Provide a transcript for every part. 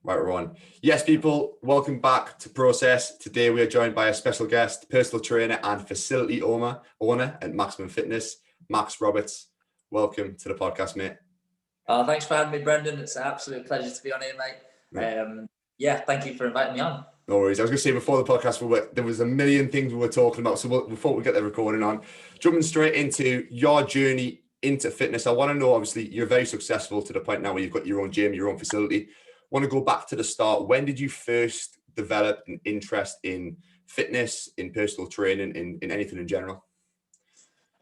Right, Rohn. Yes, people, welcome back to Process. Today we are joined by a special guest, personal trainer and facility owner at Maximum Fitness, Max Roberts. Welcome to the podcast, mate. Thanks for having me, Brendan. It's an absolute pleasure to be on here, mate. Thank you for inviting me on. No worries. I was going to say before the podcast, there was a million things we were talking about. So before we get the recording on, jumping straight into your journey into fitness, I want to know, obviously, you're very successful to the point now where you've got your own gym, your own facility. Want to go back to the start. When did you first develop an interest in fitness, in personal training, in anything in general?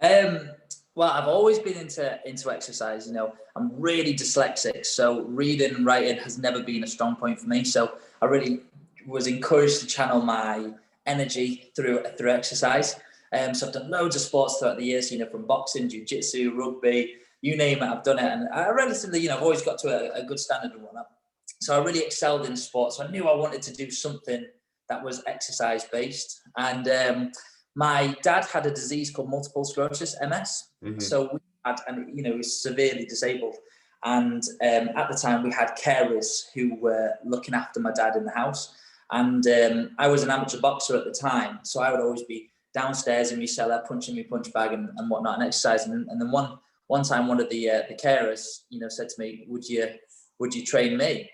Well, I've always been into exercise. You know, I'm really dyslexic, so reading and writing has never been a strong point for me. So I really was encouraged to channel my energy through exercise. So I've done loads of sports throughout the years. You know, from boxing, jiu-jitsu, rugby, you name it, I've done it, and I relatively, I've always got to a good standard and whatnot. So I really excelled in sports. So I knew I wanted to do something that was exercise based. And my dad had a disease called multiple sclerosis, MS. Mm-hmm. So we had, and he was severely disabled. And at the time we had carers who were looking after my dad in the house. And I was an amateur boxer at the time. So I would always be downstairs in my cellar, punching my punch bag and whatnot and exercising. And then one time one of the carers, said to me, would you train me?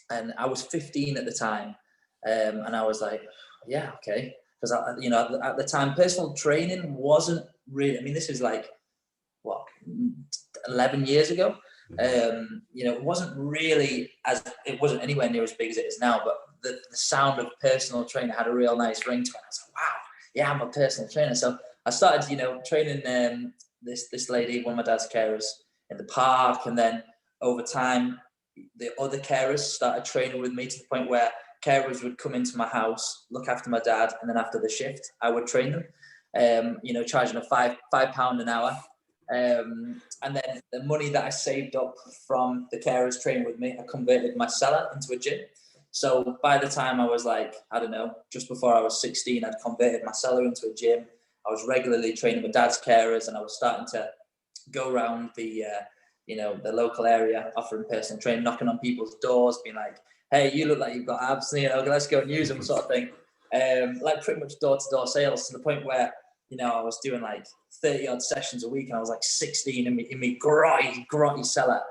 And I was 15 at the time. And I was like, yeah, okay. Because, at the time, personal training wasn't really, this is like, 11 years ago. It wasn't really it wasn't anywhere near as big as it is now, but the sound of personal trainer had a real nice ring to it. I was like, wow, yeah, I'm a personal trainer. So I started, training this lady, one of my dad's carers, in the park. And then over time, the other carers started training with me to the point where carers would come into my house, look after my dad, and then after the shift, I would train them, charging a £5 an hour. And then the money that I saved up from the carers training with me, I converted my cellar into a gym. So by the time I was just before I was 16, I'd converted my cellar into a gym. I was regularly training my dad's carers, and I was starting to go around the local area, offering personal training, knocking on people's doors, being like, hey, you look like you've got abs, let's go and use them, sort of thing. Like pretty much door-to-door sales, to the point where, I was doing like 30 odd sessions a week, and I was like 16 in me grotty cellar.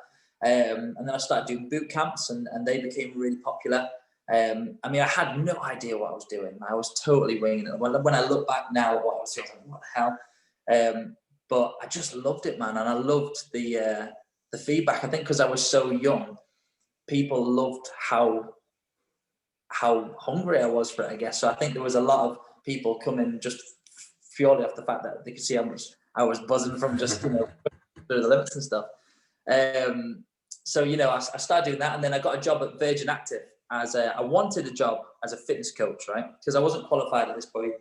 And then I started doing boot camps, and they became really popular. I had no idea what I was doing. I was totally winging it. When I look back now at what I was doing, I was like, what the hell? But I just loved it, man. And I loved the feedback. I think because I was so young, people loved how hungry I was for it, I guess. So I think there was a lot of people coming just purely off the fact that they could see how much I was buzzing from just, through the limits and stuff. So, I started doing that, and then I got a job at Virgin Active I wanted a job as a fitness coach, right? Because I wasn't qualified at this point.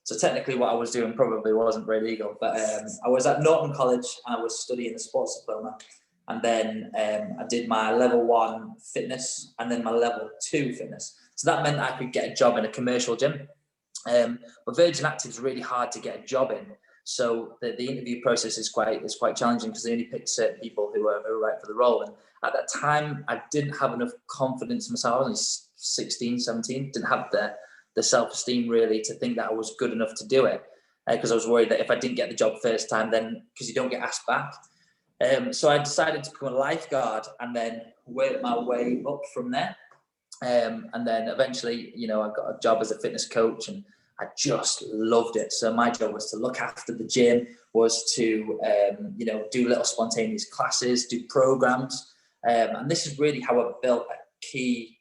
So technically what I was doing probably wasn't very legal, but I was at Norton College, and I was studying the sports diploma. And then I did my level 1 fitness and then my level 2 fitness. So that meant I could get a job in a commercial gym. But Virgin Active is really hard to get a job in. So the interview process is quite challenging, because they only pick certain people who are right for the role. And at that time, I didn't have enough confidence in myself. I was only 16, 17, didn't have the self-esteem really to think that I was good enough to do it. Because I was worried that if I didn't get the job first time, then because you don't get asked back. So I decided to become a lifeguard and then work my way up from there. And then eventually, I got a job as a fitness coach, and I just loved it. So my job was to look after the gym, was to, do little spontaneous classes, do programs. And this is really how I built a key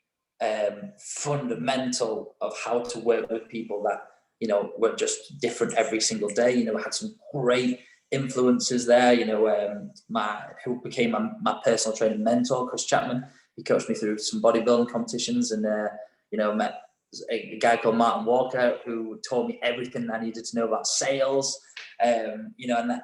fundamental of how to work with people that, were just different every single day. I had some great influences there, who became my personal training mentor, Chris Chapman. He coached me through some bodybuilding competitions, and met a guy called Martin Walker, who taught me everything I needed to know about sales. And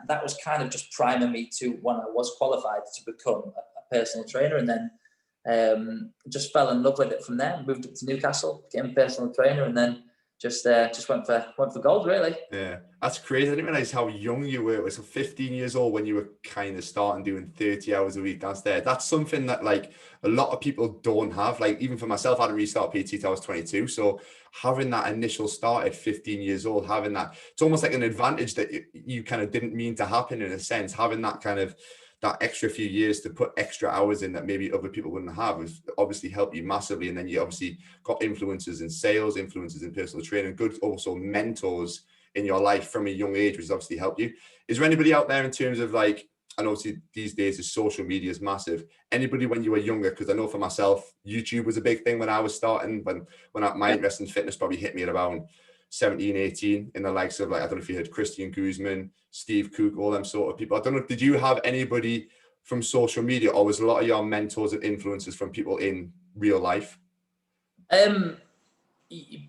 that was kind of just priming me to, when I was qualified, to become a personal trainer. And then just fell in love with it from there. Moved up to Newcastle, became a personal trainer, and then just went for gold, really. Yeah. That's crazy. I didn't realize how young you were. It was 15 years old when you were kind of starting doing 30 hours a week downstairs. That's something that like a lot of people don't have. Like even for myself, I didn't really start PT till I was 22. So having that initial start at 15 years old, having that, it's almost like an advantage that you kind of didn't mean to happen in a sense. Having that kind of that extra few years to put extra hours in that maybe other people wouldn't have has obviously helped you massively. And then you obviously got influences in sales, influences in personal training, good also mentors in your life from a young age, which has obviously helped you. Is there anybody out there in terms of like, and obviously these days the social media is massive. Anybody when you were younger, because I know for myself, YouTube was a big thing when I was starting, my interest in fitness probably hit me at about 17, 18 in the likes of like, I don't know if you heard Christian Guzman, Steve Cook, all them sort of people. I don't know, did you have anybody from social media, or was a lot of your mentors and influences from people in real life?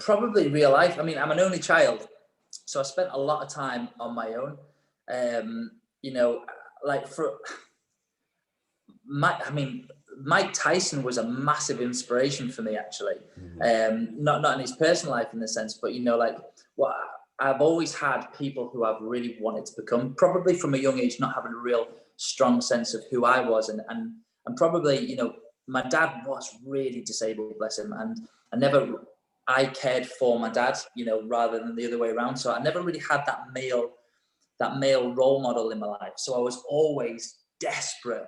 Probably real life. I mean, I'm an only child, so I spent a lot of time on my own. You know, like Mike Tyson was a massive inspiration for me, actually. Not in his personal life in the sense, but, you know, like what I've always had people who I've really wanted to become, probably from a young age, not having a real strong sense of who I was. And probably, you know, my dad was really disabled, bless him. And I cared for my dad, you know, rather than the other way around. So I never really had that male role model in my life. So I was always desperate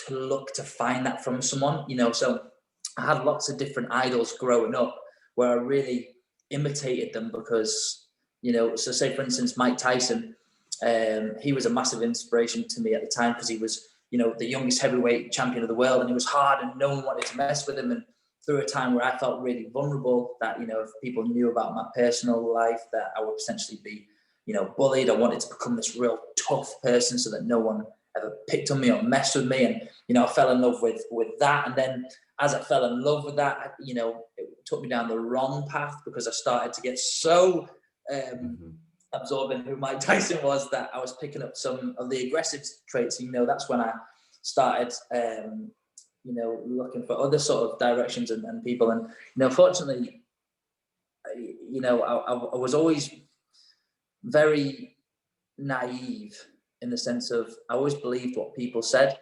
to look to find that from someone, you know. So I had lots of different idols growing up where I really imitated them because, you know, so say for instance, Mike Tyson, he was a massive inspiration to me at the time because he was, you know, the youngest heavyweight champion of the world, and he was hard and no one wanted to mess with him. And through a time where I felt really vulnerable, that, you know, if people knew about my personal life, that I would potentially be, you know, bullied. I wanted to become this real tough person so that no one ever picked on me or messed with me. And, you know, I fell in love with that. And then as I fell in love with that, you know, it took me down the wrong path because I started to get so absorbed in who Mike Tyson was that I was picking up some of the aggressive traits. You know, that's when I started, you know, looking for other sort of directions and people. And, you know, fortunately, you know, I was always very naive in the sense of I always believed what people said.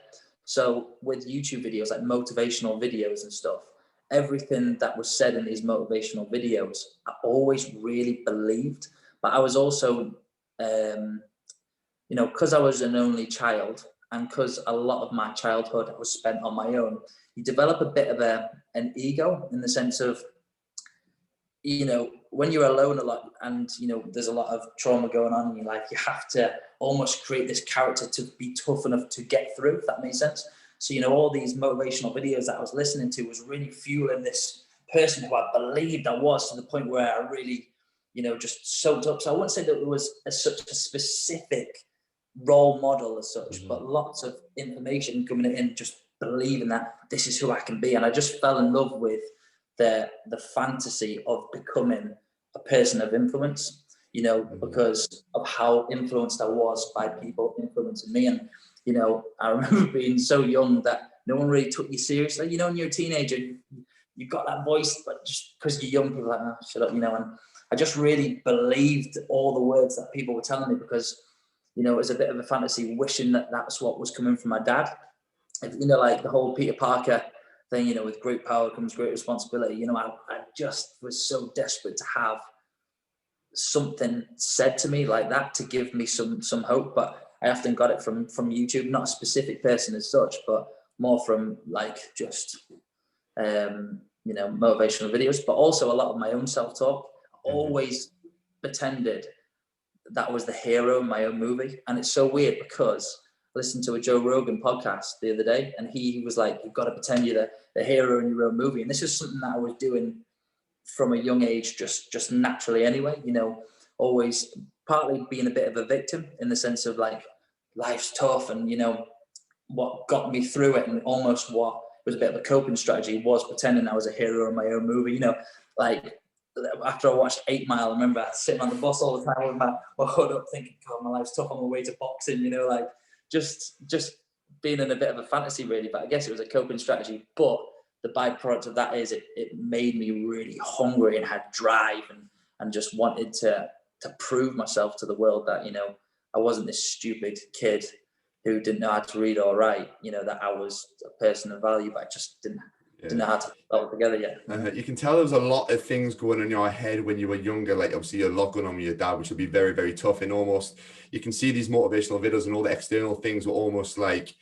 So with YouTube videos, like motivational videos and stuff, everything that was said in these motivational videos, I always really believed. But I was also, you know, because I was an only child and because a lot of my childhood was spent on my own, you develop a bit of an ego in the sense of, you know, when you're alone a lot and, you know, there's a lot of trauma going on in your life, you have to almost create this character to be tough enough to get through, if that makes sense. So, you know, all these motivational videos that I was listening to was really fueling this person who I believed I was, to the point where I really, you know, just soaked up. So I wouldn't say that it was such a specific role model as such, but lots of information coming in, just believing that this is who I can be. And I just fell in love with the fantasy of becoming a person of influence, you know, because of how influenced I was by people influencing me. And, you know, I remember being so young that no one really took you seriously. You know, when you're a teenager, you've got that voice, but just because you're young, people are like, oh, shut up, you know. And I just really believed all the words that people were telling me because, you know, it was a bit of a fantasy, wishing that that's what was coming from my dad. You know, like the whole Peter Parker thing, you know, with great power comes great responsibility. You know, I just was so desperate to have something said to me like that to give me some hope. But I often got it from YouTube, not a specific person as such, but more from like just you know, motivational videos, but also a lot of my own self-talk. I always pretended that was the hero in my own movie. And it's so weird because I listened to a Joe Rogan podcast the other day, and he was like, you've got to pretend you're the hero in your own movie. And this is something that I was doing from a young age, just naturally anyway, you know, always partly being a bit of a victim in the sense of like, life's tough. And, you know, what got me through it and almost what was a bit of a coping strategy was pretending I was a hero in my own movie. You know, like after I watched 8 Mile, I remember sitting on the bus all the time with my hood up thinking, God, my life's tough, on my way to boxing, you know, like just being in a bit of a fantasy really. But I guess it was a coping strategy. But the byproduct of that is it made me really hungry and had drive and just wanted to to prove myself to the world that, you know, I wasn't this stupid kid who didn't know how to read or write, you know, that I was a person of value, but I just didn't know how to put it together yet. You can tell there was a lot of things going on in your head when you were younger, like obviously a lot going on with your dad, which would be very, very tough. And almost you can see these motivational videos and all the external things were almost like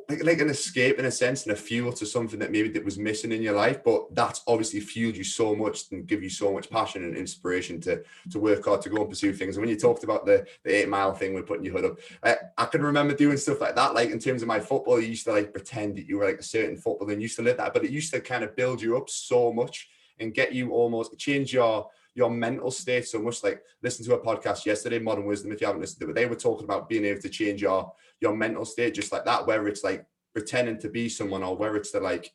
an escape in a sense and a fuel to something that maybe that was missing in your life. But that's obviously fueled you so much and give you so much passion and inspiration to work hard, to go and pursue things. And when you talked about the 8 mile thing with putting your hood up, I can remember doing stuff like that. Like in terms of my football, you used to like pretend that you were like a certain footballer and used to live that, but it used to kind of build you up so much and get you almost change your mental state so much. Like listen to a podcast yesterday, Modern Wisdom, if you haven't listened to it, but they were talking about being able to change your mental state just like that, whether it's like pretending to be someone or whether it's to like,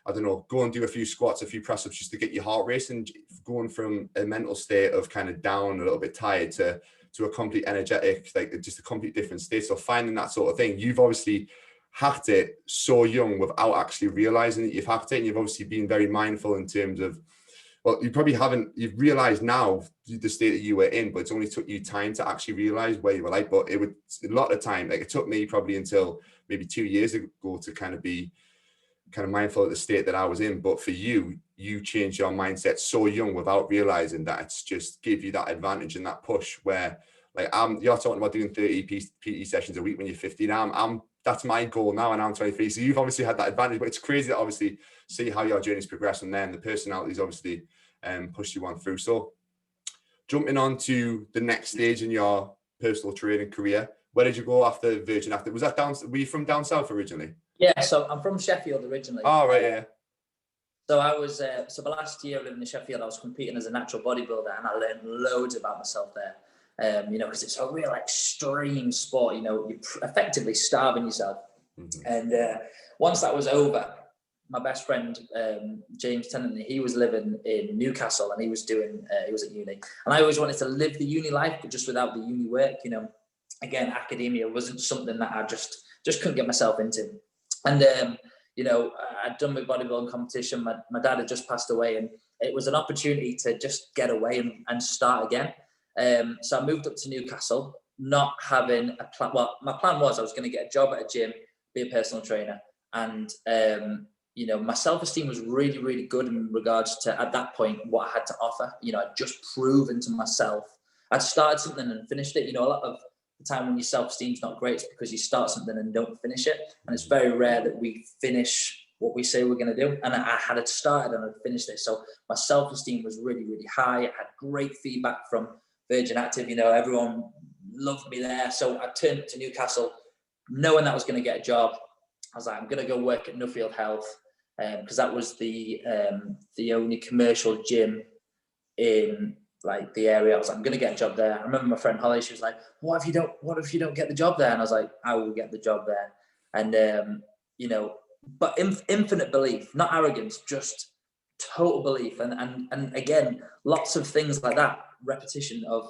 I don't know, go and do a few squats, a few press ups just to get your heart racing, going from a mental state of kind of down, a little bit tired to a complete energetic, like just a complete different state. So finding that sort of thing, you've obviously hacked it so young without actually realizing that you've hacked it. And you've obviously been very mindful in terms of, well, you probably haven't, you've realized now the state that you were in, but it's only took you time to actually realize where you were like, but it would, a lot of time, like it took me probably until maybe 2 years ago to kind of be kind of mindful of the state that I was in. But for you, you changed your mindset so young without realizing that it's just give you that advantage and that push where like, you're talking about doing 30 PT sessions a week when you're 15. That's my goal now and I'm 23. So you've obviously had that advantage, but it's crazy to obviously see how your journey's progressed and then the personalities obviously pushed you on through. So jumping on to the next stage in your personal training career, where did you go after Virgin Active? Was that down, were you from down south originally? Yeah, so I'm from Sheffield originally. Oh, right, yeah. So I was, so the last year living in Sheffield, I was competing as a natural bodybuilder and I learned loads about myself there. You know, because it's a real extreme sport, you know, you're effectively starving yourself. Mm-hmm. And once that was over, my best friend, James Tennant, he was living in Newcastle and he was at uni. And I always wanted to live the uni life, but just without the uni work, you know. Again, academia wasn't something that I just couldn't get myself into. And, you know, I'd done my bodybuilding competition. My dad had just passed away and it was an opportunity to just get away and start again. So I moved up to Newcastle, not having a plan. Well, my plan was I was going to get a job at a gym, be a personal trainer. And, you know, my self-esteem was really, really good in regards to, at that point, what I had to offer. You know, I'd just proven to myself. I'd started something and finished it. You know, a lot of the time when your self-esteem's not great, it's because you start something and don't finish it. And it's very rare that we finish what we say we're going to do. And I had it started and I'd finished it. So my self-esteem was really, really high. I had great feedback from Virgin Active, you know, everyone loved me there. So I turned to Newcastle knowing that I was going to get a job. I was like, I'm going to go work at Nuffield Health because that was the only commercial gym in like the area. I was like, I'm going to get a job there. I remember my friend Holly, she was like, what if you don't get the job there? And I was like, I will get the job there. And, you know, but infinite belief, not arrogance, just total belief. And again, lots of things like that, repetition of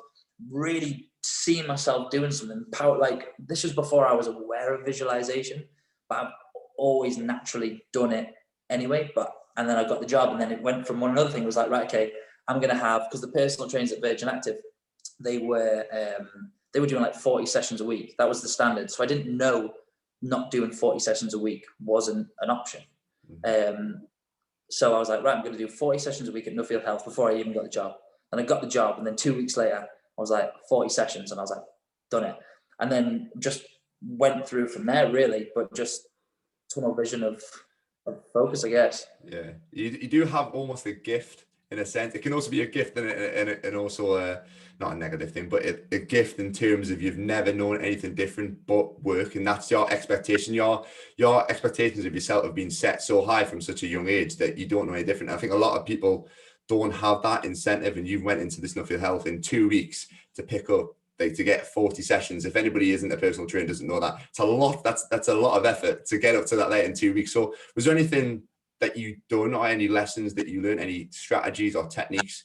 really seeing myself doing something. Power, like this was before I was aware of visualization, but I've always naturally done it anyway. And then I got the job and then it went from one another thing. It was like, right, okay, I'm going to have, because the personal trainers at Virgin Active, they were doing like 40 sessions a week. That was the standard. So I didn't know not doing 40 sessions a week wasn't an option. So I was like, right, I'm going to do 40 sessions a week at Nuffield Health before I even got the job. And I got the job. And then 2 weeks later, I was like 40 sessions and I was like, done it. And then just went through from there really, but just tunnel vision of focus, I guess. Yeah. You do have almost a gift in a sense. It can also be a gift and also not a negative thing, but a gift in terms of you've never known anything different but work, and that's your expectation. Your expectations of yourself have been set so high from such a young age that you don't know any different. I think a lot of people don't have that incentive, and you went into this Nuffield Health in 2 weeks to pick up, like to get 40 sessions. If anybody isn't a personal trainer doesn't know that, it's a lot. That's a lot of effort to get up to that late in 2 weeks. So was there anything that you done or any lessons that you learned, any strategies or techniques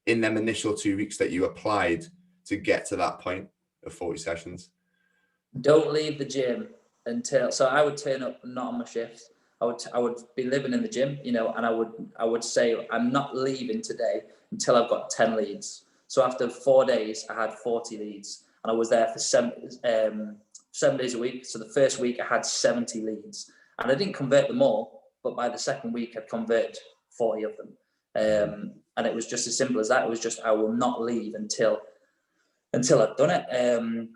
in them initial 2 weeks that you applied to get to that point of 40 sessions? Don't leave the gym until, so I would turn up not on my shifts. I would be living in the gym, you know, and I would say, I'm not leaving today until I've got 10 leads. So after 4 days, I had 40 leads, and I was there for 7 days a week. So the first week I had 70 leads, and I didn't convert them all, but by the second week I'd converted 40 of them. And it was just as simple as that. It was just, I will not leave until I'd done it.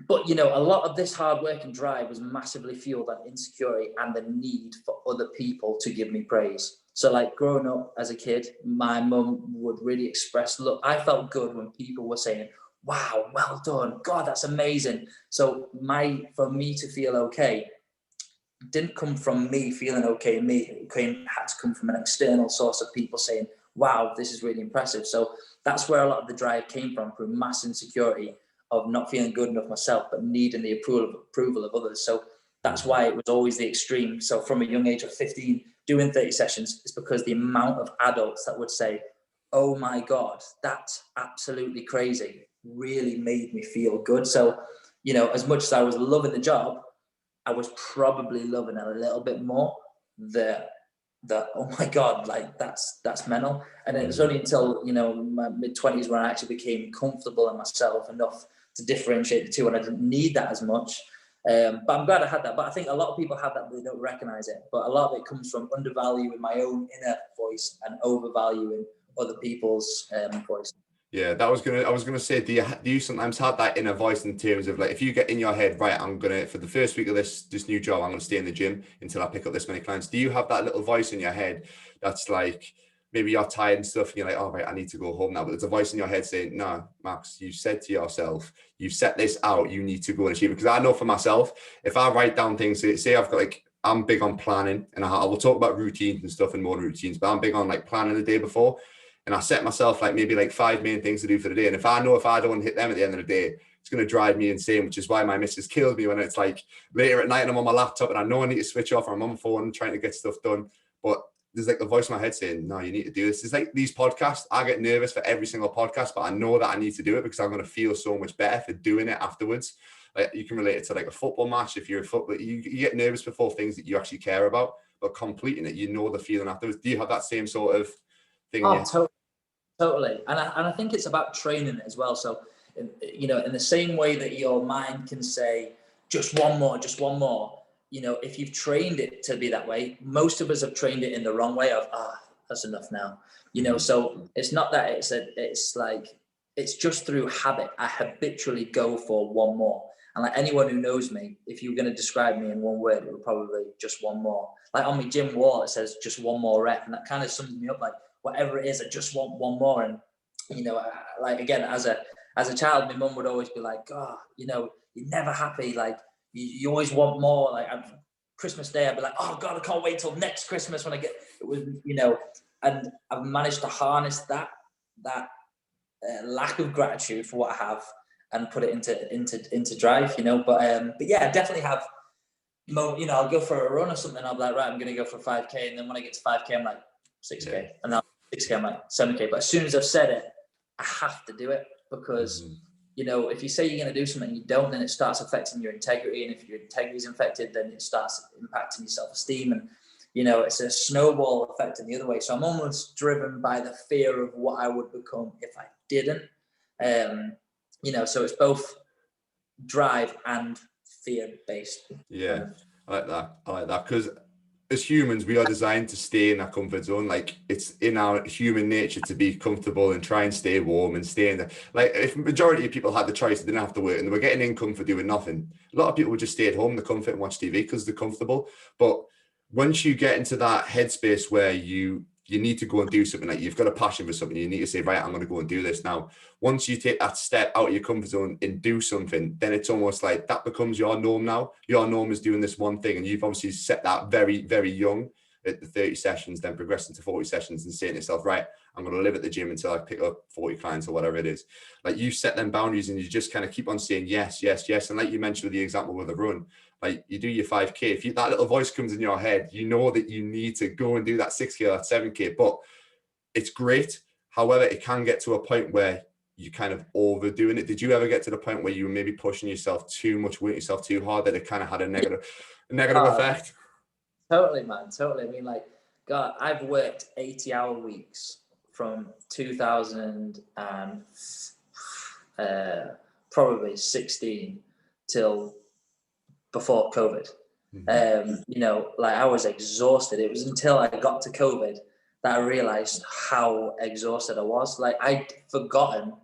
But, you know, a lot of this hard work and drive was massively fueled on insecurity and the need for other people to give me praise. So like growing up as a kid, my mum would really express, look, I felt good when people were saying, wow, well done. God, that's amazing. So for me to feel okay didn't come from me feeling okay. It had to come from an external source of people saying, wow, this is really impressive. So that's where a lot of the drive came from mass insecurity of not feeling good enough myself, but needing the approval of others. So that's why it was always the extreme. So from a young age of 15, doing 30 sessions is because the amount of adults that would say, oh my God, that's absolutely crazy, really made me feel good. So, you know, as much as I was loving the job, I was probably loving it a little bit more the oh my God, like that's mental. And it was only until, you know, my mid-20s when I actually became comfortable in myself enough to differentiate the two, and I didn't need that as much. But I'm glad I had that. But I think a lot of people have that, but they don't recognize it. But a lot of it comes from undervaluing my own inner voice and overvaluing other people's voice. Yeah, I was gonna say, do you sometimes have that inner voice in terms of like, if you get in your head, right, I'm gonna, for the first week of this new job, I'm gonna stay in the gym until I pick up this many clients. Do you have that little voice in your head that's like, maybe you're tired and stuff and you're like, oh right, I need to go home now, but there's a voice in your head saying, no, Max, you said to yourself, you've set this out, you need to go and achieve it. Because I know for myself, if I write down things, say I've got like, I'm big on planning, and I will talk about routines and stuff and more routines, but I'm big on like planning the day before. And I set myself like maybe like 5 main things to do for the day. And if I know if I don't hit them at the end of the day, it's going to drive me insane, which is why my missus kills me when it's like later at night and I'm on my laptop and I know I need to switch off, or I'm on my phone trying to get stuff done. But there's like the voice in my head saying, no, you need to do this. It's like these podcasts. I get nervous for every single podcast, but I know that I need to do it because I'm going to feel so much better for doing it afterwards. Like you can relate it to like a football match. If you're a football, you get nervous before things that you actually care about, but completing it, you know the feeling afterwards. Do you have that same sort of thing? Oh, totally. And I think it's about training it as well. So, you know, in the same way that your mind can say, just one more, you know, if you've trained it to be that way, most of us have trained it in the wrong way of, that's enough now, you know. So it's not that it's just through habit. I habitually go for one more. And like anyone who knows me, if you were going to describe me in one word, it would probably just one more. Like on my gym wall, it says just one more rep. And that kind of sums me up, like whatever it is, I just want one more. And, you know, like again, as a child, my mum would always be like, oh, you know, you're never happy. Like you always want more. Like Christmas Day, I'd be like, oh God, I can't wait till next Christmas when I get, it was, you know, and I've managed to harness that lack of gratitude for what I have and put it into drive, you know. But yeah, I definitely have, you know, I'll go for a run or something. I'll be like, right, I'm going to go for 5K. And then when I get to 5K, I'm like 6K. Yeah. And then 6K, I'm like 7K. But as soon as I've said it, I have to do it because, you know, if you say you're going to do something and you don't, then it starts affecting your integrity. And if your integrity is infected, then it starts impacting your self-esteem. And, you know, it's a snowball effect in the other way. So I'm almost driven by the fear of what I would become if I didn't. You know, so it's both drive and fear-based. Yeah, I like that because as humans, we are designed to stay in our comfort zone. Like it's in our human nature to be comfortable and try and stay warm and stay in the, like if majority of people had the choice, they didn't have to work and they were getting income for doing nothing. A lot of people would just stay at home, the comfort, and watch TV because they're comfortable. But once you get into that headspace where you need to go and do something, like you've got a passion for something, you need to say, right, I'm going to go and do this now. Once you take that step out of your comfort zone and do something, then it's almost like that becomes your norm now. Your norm is doing this one thing. And you've obviously set that very, very young at the 30 sessions, then progressing to 40 sessions and saying to yourself, right, I'm going to live at the gym until I pick up 40 clients or whatever it is. Like you set them boundaries and you just kind of keep on saying yes, yes, yes. And like you mentioned with the example with the run, like you do your 5K, if that little voice comes in your head, you know that you need to go and do that 6K or that 7K, but it's great. However, it can get to a point where you kind of overdoing it. Did you ever get to the point where you were maybe pushing yourself too much, working yourself too hard, that it kind of had a negative effect? Totally, man. Totally. I mean, like, God, I've worked 80-hour weeks from 2000 and probably 16 till before COVID. You know, like I was exhausted. It was until I got to COVID that I realized how exhausted I was. Like I'd forgotten,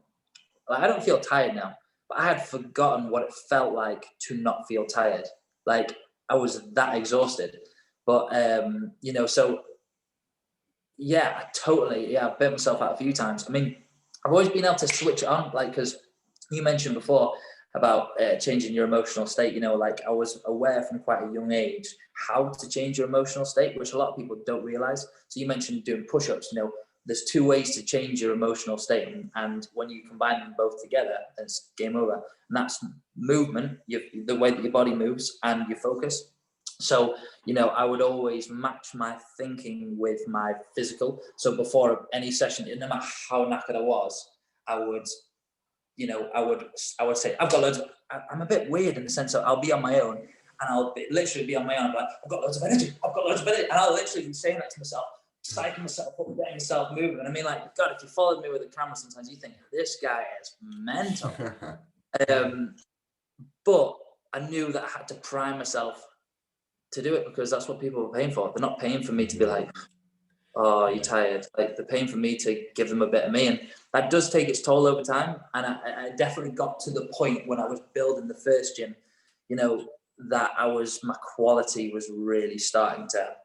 like I don't feel tired now, but I had forgotten what it felt like to not feel tired. Like I was that exhausted. But, you know, so yeah, I burnt myself out a few times. I mean, I've always been able to switch it on, like, because you mentioned before about changing your emotional state, you know, like I was aware from quite a young age how to change your emotional state, which a lot of people don't realize. So you mentioned doing push-ups, you know, there's two ways to change your emotional state. And when you combine them both together, it's game over. And that's movement, the way that your body moves, and your focus. So, you know, I would always match my thinking with my physical. So before any session, no matter how knackered I was, I would, you know, I would say, I've got loads of, I'm a bit weird in the sense that I'll be on my own and I'll literally be on my own, like, I've got loads of energy. And I'll literally be saying that to myself, psyching myself up, getting myself moving. And I mean, like, God, if you followed me with a camera, sometimes you think, this guy is mental. But I knew that I had to prime myself to do it, because that's what people are paying for. They're not paying for me to be like, oh, you're tired. Like, they're paying for me to give them a bit of me. And that does take its toll over time. And I definitely got to the point when I was building the first gym, you know, that my quality was really starting to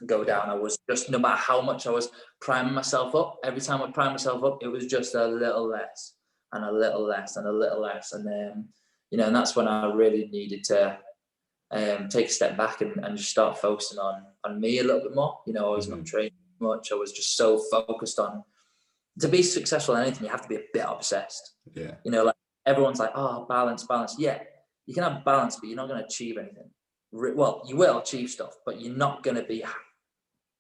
go down. I was just, no matter how much I was priming myself up, every time I primed myself up, it was just a little less and a little less and a little less. And then, you know, and that's when I really needed to take a step back and just start focusing on me a little bit more. You know, I was not training much. I was just so focused on, to be successful in anything, you have to be a bit obsessed. Yeah. You know, like everyone's like, oh, balance. Yeah, you can have balance, but you're not going to achieve anything. Well, you will achieve stuff, but you're not going to be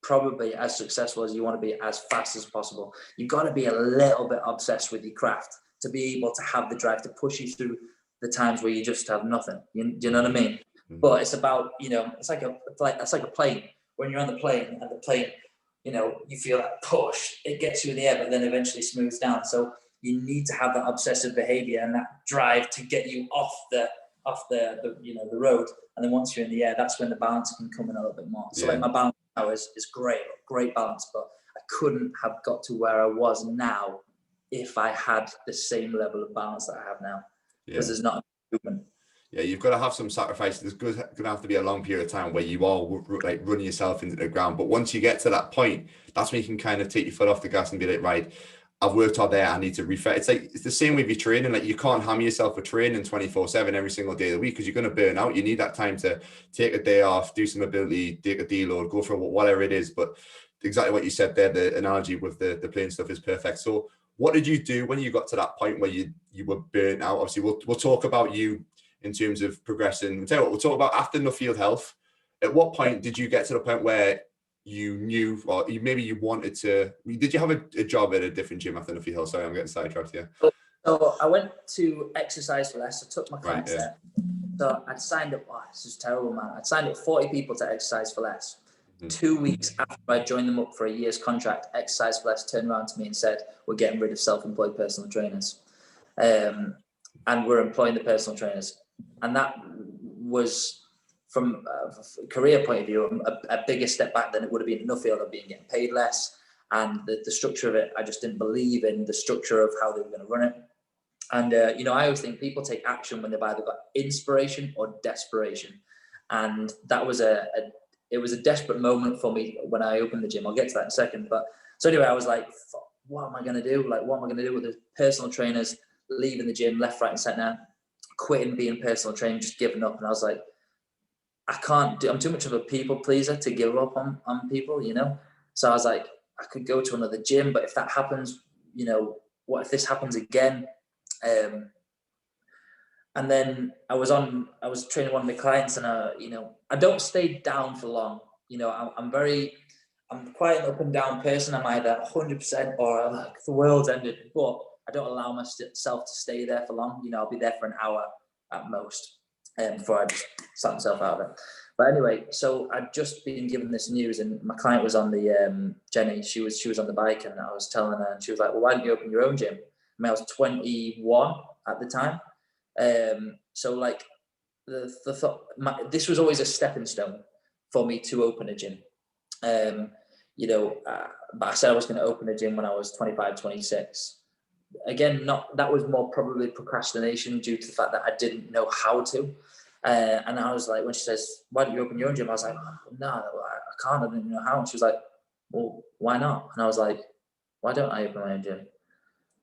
probably as successful as you want to be as fast as possible. You've got to be a little bit obsessed with your craft to be able to have the drive to push you through the times where you just have nothing. Do you know what I mean? But it's about, you know, it's like a plane. When you're on the plane and the plane, you know, you feel that push, it gets you in the air, but then eventually smooths down. So you need to have that obsessive behavior and that drive to get you off the you know, the road. And then once you're in the air, that's when the balance can come in a little bit more. So like my balance now is great balance, but I couldn't have got to where I was now if I had the same level of balance that I have now, because there's not movement. Yeah, you've got to have some sacrifices. There's going to have to be a long period of time where you are like running yourself into the ground. But once you get to that point, that's when you can kind of take your foot off the gas and be like, right, I've worked hard there. I need to refresh. It's like, it's the same with your training. Like, you can't hammer yourself for training 24/7 every single day of the week, because you're going to burn out. You need that time to take a day off, do some mobility, take a deload, go for whatever it is. But exactly what you said there, the analogy with the playing stuff is perfect. So what did you do when you got to that point where you were burnt out? Obviously, we'll talk about you in terms of progressing. We'll talk about after Nuffield Health. At what point did you get to the point where you knew, or maybe you wanted to, did you have a job at a different gym after Nuffield Health? Sorry, I'm getting sidetracked here. So I went to Exercise for Less. I took my clients there. So I'd signed up, this is terrible, man. I'd signed up 40 people to Exercise for Less. 2 weeks after I joined them up for a year's contract, Exercise for Less turned around to me and said, we're getting rid of self-employed personal trainers. And we're employing the personal trainers. And that was, from a career point of view, a bigger step back than it would have been at Nuffield. Of being getting paid less, and the structure of it, I just didn't believe in the structure of how they were going to run it. And you know, I always think people take action when they've either got inspiration or desperation, and that was it was a desperate moment for me when I opened the gym. I'll get to that in a second. But so anyway, I was like, what am I going to do? Like, what am I going to do with the personal trainers leaving the gym left, right, and centre, quitting being personal trainer, just giving up? And I was like, I can't do, I'm too much of a people pleaser to give up on people, you know? So I was like, I could go to another gym, but if that happens, you know, what if this happens again? And then I was training one of my clients, and you know, I don't stay down for long. You know, I'm quite an up and down person. I'm either 100% or like the world's ended, but I don't allow myself to stay there for long. You know, I'll be there for an hour at most, before I just sort myself out of it. But anyway, so I'd just been given this news, and my client was on the Jenny. She was on the bike, and I was telling her, and she was like, "Well, why don't you open your own gym?" I mean, I was 21 at the time, so like the thought, this was always a stepping stone for me to open a gym. But I said I was going to open a gym when I was 25, 26. Again, that was more probably procrastination due to the fact that I didn't know how to. And I was like, when she says, "Why don't you open your own gym?" I was like, "No, I can't. I don't know how." And she was like, "Well, why not?" And I was like, "Why don't I open my own gym?"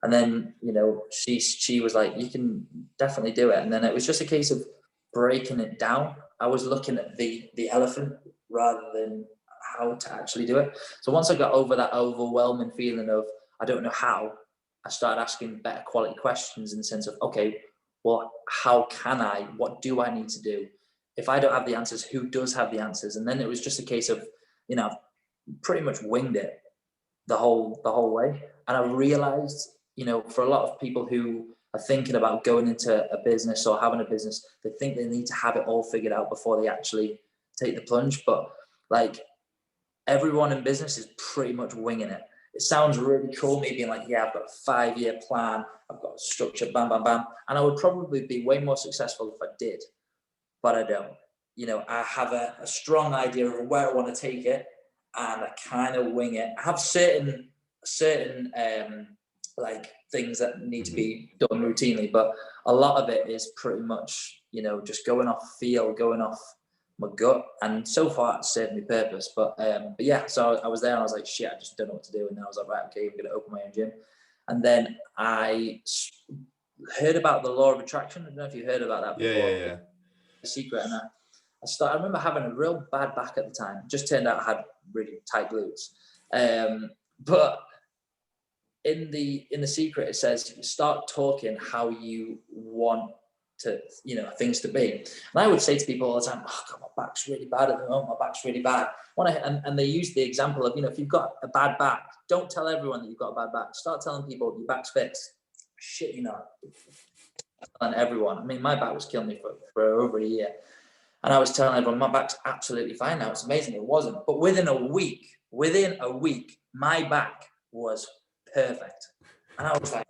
And then, she was like, "You can definitely do it." And then it was just a case of breaking it down. I was looking at the elephant rather than how to actually do it. So once I got over that overwhelming feeling of I don't know how, I started asking better quality questions in the sense of, okay, well, how can I? What do I need to do? If I don't have the answers, who does have the answers? And then it was just a case of, pretty much winged it the whole way. And I realized, for a lot of people who are thinking about going into a business or having a business, they think they need to have it all figured out before they actually take the plunge. But like, everyone in business is pretty much winging it. It sounds really cool, me being like, yeah, I've got a 5-year plan, I've got a structure, bam, bam, bam. And I would probably be way more successful if I did, but I don't. I have a strong idea of where I want to take it, and I kind of wing it. I have certain like things that need to be done routinely, but a lot of it is pretty much, just going off feel, going off my gut, and so far it's served me purpose. But yeah, so I was there and I was like, shit, I just don't know what to do. And then I was like, right, okay, I'm gonna open my own gym. And then I heard about the law of attraction. I don't know if you heard about that before. Yeah. The secret. And I remember having a real bad back at the time. It just turned out I had really tight glutes. But in the secret, it says start talking how you want to, things to be. And I would say to people all the time, "Oh God, my back's really bad at the moment. My back's really bad." And they use the example of, if you've got a bad back, don't tell everyone that you've got a bad back. Start telling people your back's fixed. Shit, telling everyone. I mean, my back was killing me for over a year, and I was telling everyone my back's absolutely fine now. It's amazing. It wasn't, but within a week, my back was perfect, and I was like,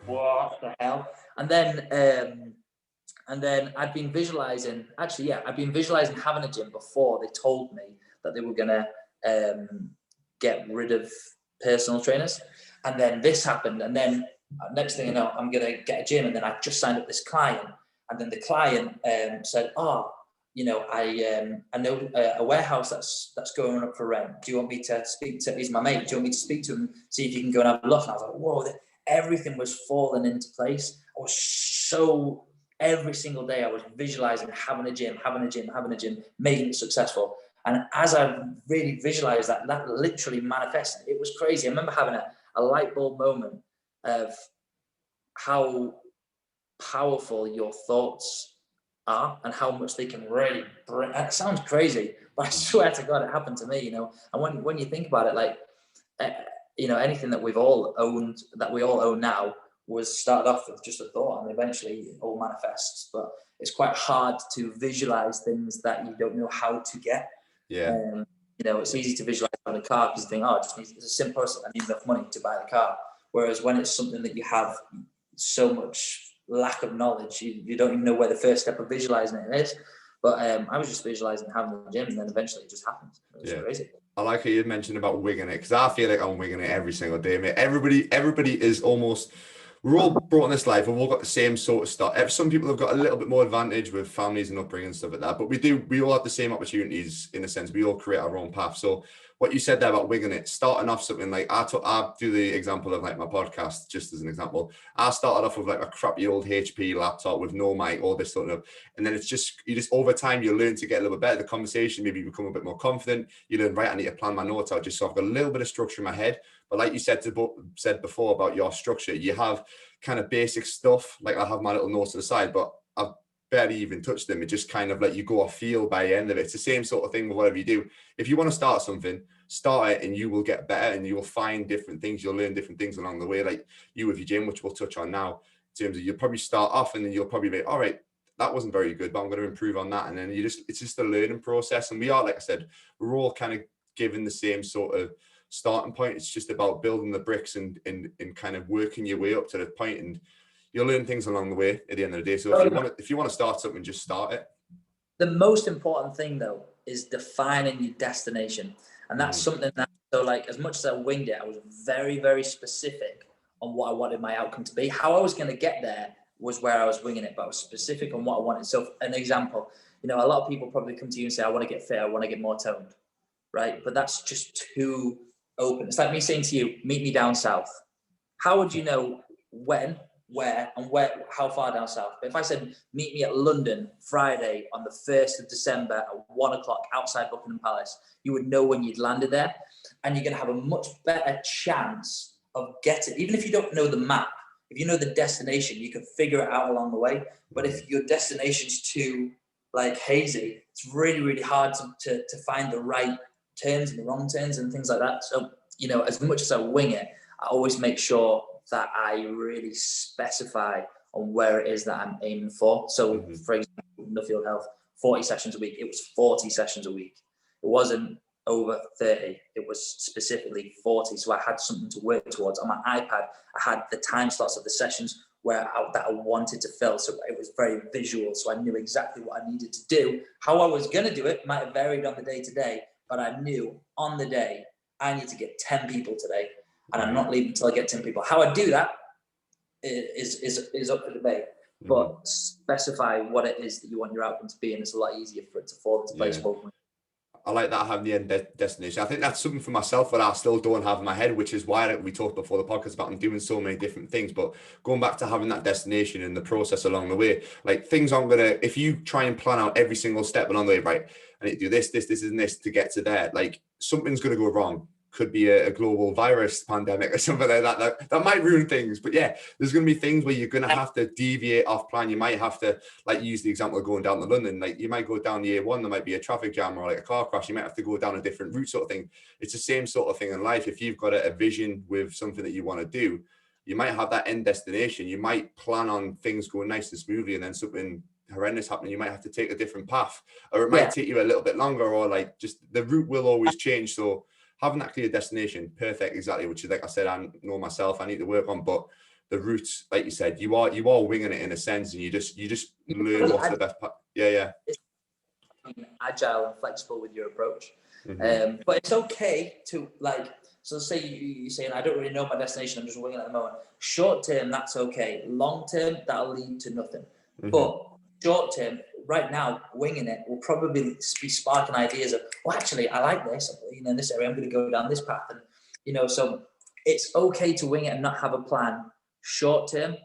"What the hell?" And then I'd been visualizing. Actually, yeah, I'd been visualizing having a gym before they told me that they were gonna get rid of personal trainers. And then this happened, and then next thing you know, I'm gonna get a gym, and then I just signed up this client, and then the client said, "Oh, I know a warehouse that's going up for rent. Do you want me to speak to? He's my mate. Do you want me to speak to him, see if you can go and have a look?" And I was like, "Whoa!" Everything was falling into place. I was so every single day I was visualizing having a gym, making it successful. And as I really visualized that literally manifested. It was crazy. I remember having a light bulb moment of how powerful your thoughts are and how much they can really bring. It sounds crazy, but I swear to God, it happened to me, And when you think about it, like, anything that we all own now was started off with just a thought, and eventually it all manifests. But it's quite hard to visualize things that you don't know how to get. Yeah. It's easy to visualize on a car because you think, oh, it's a simple process. I need enough money to buy the car. Whereas when it's something that you have so much lack of knowledge, you don't even know where the first step of visualizing it is. But I was just visualizing having the gym, and then eventually it just happened. It was crazy. I like how you mentioned about winging it, because I feel like I'm winging it every single day, mate. Everybody is almost. We're all brought in this life, and we've all got the same sort of stuff. Some people have got a little bit more advantage with families and upbringing and stuff like that, but we all have the same opportunities in a sense. We all create our own path. So what you said there about winging it, starting off something like I do the example of like my podcast, just as an example. I started off with like a crappy old HP laptop with no mic, all this sort of, and then it's just, over time, you learn to get a little bit better. The conversation, maybe you become a bit more confident. You learn, right, I need to plan my notes out just so I've got a little bit of structure in my head. But like you said before about your structure, you have kind of basic stuff. Like I have my little notes to the side, but I've barely even touched them. It just kind of like you go off feel by the end of it. It's the same sort of thing with whatever you do. If you want to start something, start it and you will get better, and you will find different things. You'll learn different things along the way, like you with your gym, which we'll touch on now, in terms of you'll probably start off and then you'll probably be, all right, that wasn't very good, but I'm going to improve on that. And then it's just a learning process. And we are, like I said, we're all kind of given the same sort of starting point. It's just about building the bricks and kind of working your way up to the point, and you'll learn things along the way at the end of the day. So if you want to start something, just start it. The most important thing though is defining your destination. And that's something that, so like, as much as I winged it, I was very, very specific on what I wanted my outcome to be. How I was going to get there was where I was winging it, but I was specific on what I wanted. So an example, you know, a lot of people probably come to you and say, I want to get fit, I want to get more toned, right? But that's just too open. It's like me saying to you, meet me down south. How would you know when, where, and how far down south? But if I said, meet me at London Friday on the 1st of December at 1 o'clock outside Buckingham Palace, you would know when you'd landed there, and you're going to have a much better chance of getting, even if you don't know the map, if you know the destination, you can figure it out along the way. But if your destination's too like hazy, it's really, really hard to find the right turns and the wrong turns and things like that. So, you know, as much as I wing it, I always make sure that I really specify on where it is that I'm aiming for. So for example, Nuffield Health, 40 sessions a week, it was 40 sessions a week. It wasn't over 30, it was specifically 40. So I had something to work towards. On my iPad, I had the time slots of the sessions that I wanted to fill. So it was very visual. So I knew exactly what I needed to do. How I was going to do it might have varied on the day to day, but I knew on the day, I need to get 10 people today, and I'm not leaving until I get 10 people. How I do that is up for debate, but specify what it is that you want your outcome to be, and it's a lot easier for it to fall into place. I like that, having the end destination. I think that's something for myself that I still don't have in my head, which is why we talked before the podcast about doing so many different things. But going back to having that destination and the process along the way, like things aren't gonna, if you try and plan out every single step along the way, right, I need to do this, and this to get to there, like something's gonna go wrong. Could be a global virus pandemic or something like that might ruin things. But yeah, there's going to be things where you're going to have to deviate off plan. You might have to, like, use the example of going down to London. Like, you might go down the A1, there might be a traffic jam or like a car crash. You might have to go down a different route, sort of thing. It's the same sort of thing in life. If you've got a vision with something that you want to do, you might have that end destination. You might plan on things going nice and smoothly, and then something horrendous happening. You might have to take a different path, or it might take you a little bit longer, or like just the route will always change. So having that clear destination, perfect, exactly, which is, like I said, I know myself, I need to work on, but the routes, like you said, you are winging it in a sense, and you just learn what's the best part. Yeah. Agile and flexible with your approach. But it's okay to, like, so say you're saying, I don't really know my destination, I'm just winging it at the moment. Short term, that's okay. Long term, that'll lead to nothing. But short term, right now, winging it will probably be sparking ideas of, well, actually, I like this, you know, in this area, I'm going to go down this path. And, you know, so it's okay to wing it and not have a plan short term,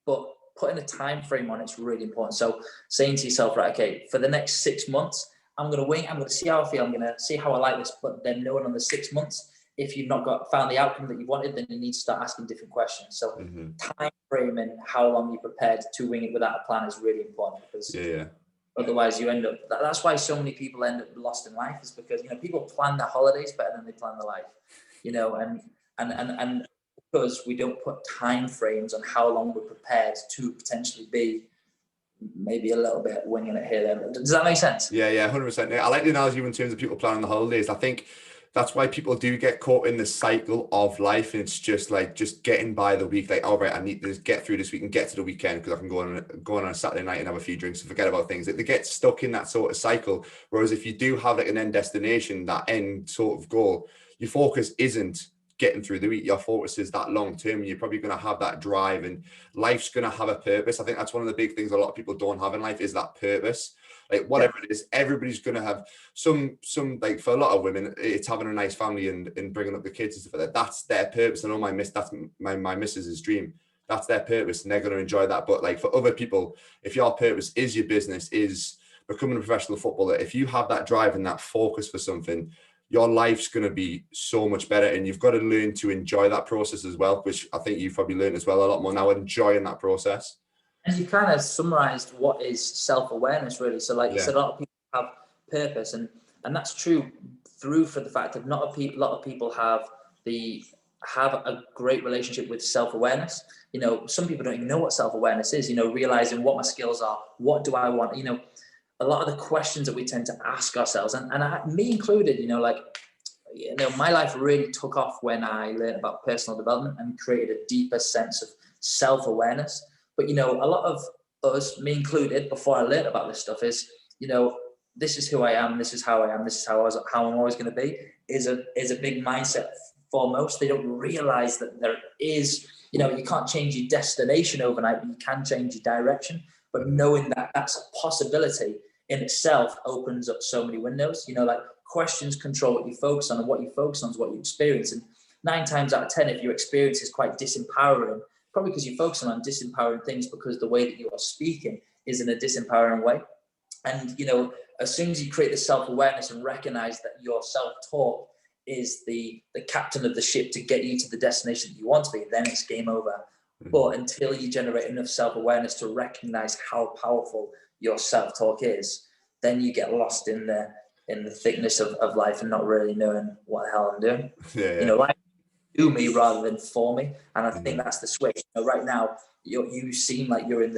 but putting a time frame on it's really important. So saying to yourself, right, okay, for the next 6 months, I'm going to wing, I'm going to see how I feel, I'm going to see how I like this, but then knowing on the 6 months, if you've not found the outcome that you wanted, then you need to start asking different questions. So time frame and how long you're prepared to wing it without a plan is really important, because otherwise you end up, that's why so many people end up lost in life, is because, you know, people plan their holidays better than they plan their life, you know, and because we don't put time frames on how long we're prepared to potentially be maybe a little bit winging it here then. Does that make sense? Yeah, 100%. I like the analogy in terms of people planning the holidays. I think that's why people do get caught in the cycle of life, and it's just getting by the week. Like, all right, I need to get through this week and get to the weekend because I can go on a Saturday night and have a few drinks and forget about things. They get stuck in that sort of cycle. Whereas if you do have like an end destination, that end sort of goal, your focus isn't getting through the week. Your focus is that long term. You're probably going to have that drive, and life's going to have a purpose. I think that's one of the big things a lot of people don't have in life, is that purpose. Like, whatever it is, everybody's going to have some, like, for a lot of women, it's having a nice family and bringing up the kids and stuff like that. That's their purpose. I know that's my missus's dream. That's their purpose, and they're going to enjoy that. But like, for other people, if your purpose is your business, is becoming a professional footballer, if you have that drive and that focus for something, your life's going to be so much better. And you've got to learn to enjoy that process as well, which I think you've probably learned as well a lot more now, enjoying that process. And you kind of summarized what is self-awareness, really. So, like you said, a lot of people have purpose, and that's true for the fact that not a lot of people have the have a great relationship with self-awareness. Some people don't even know what self-awareness is, realizing what my skills are, what do I want, a lot of the questions that we tend to ask ourselves, and me included, my life really took off when I learned about personal development and created a deeper sense of self-awareness. But, a lot of us, me included, before I learned about this stuff is, this is who I am, this is how I am, this is how I'm always going to be, is a big mindset for most. They don't realize that there is, you can't change your destination overnight, but you can change your direction. But knowing that that's a possibility in itself opens up so many windows. Questions control what you focus on, and what you focus on is what you experience. And 9 times out of 10, if your experience is quite disempowering, probably because you're focusing on disempowering things, because the way that you are speaking is in a disempowering way. And, as soon as you create the self-awareness and recognize that your self-talk is the captain of the ship to get you to the destination that you want to be, then it's game over. But until you generate enough self-awareness to recognize how powerful your self-talk is, then you get lost in the thickness of life and not really knowing what the hell I'm doing. Life do me rather than for me. And I think that's the switch. Right now, you seem like you're in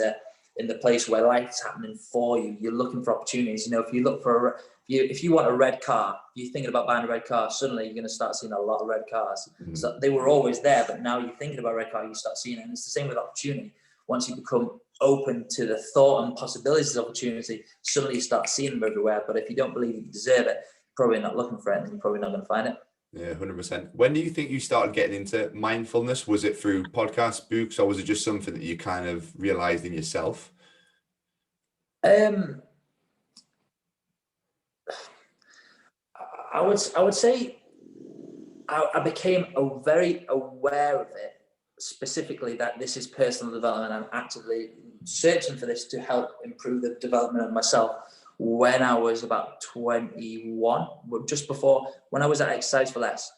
the place where life's happening for you. You're looking for opportunities. If you look for if you want a red car, you're thinking about buying a red car, suddenly you're going to start seeing a lot of red cars. So they were always there, but now you're thinking about a red car, you start seeing it. And it's the same with opportunity. Once you become open to the thought and possibilities of opportunity, suddenly you start seeing them everywhere. But if you don't believe you deserve it, you're probably not looking for it, and you're probably not going to find it. Yeah, 100%. When do you think you started getting into mindfulness? Was it through podcasts, books, or was it just something that you kind of realized in yourself? I would say I became very aware of it, specifically that this is personal development. I'm actively searching for this to help improve the development of myself when I was about 21, just before, when I was at Exercise for Less.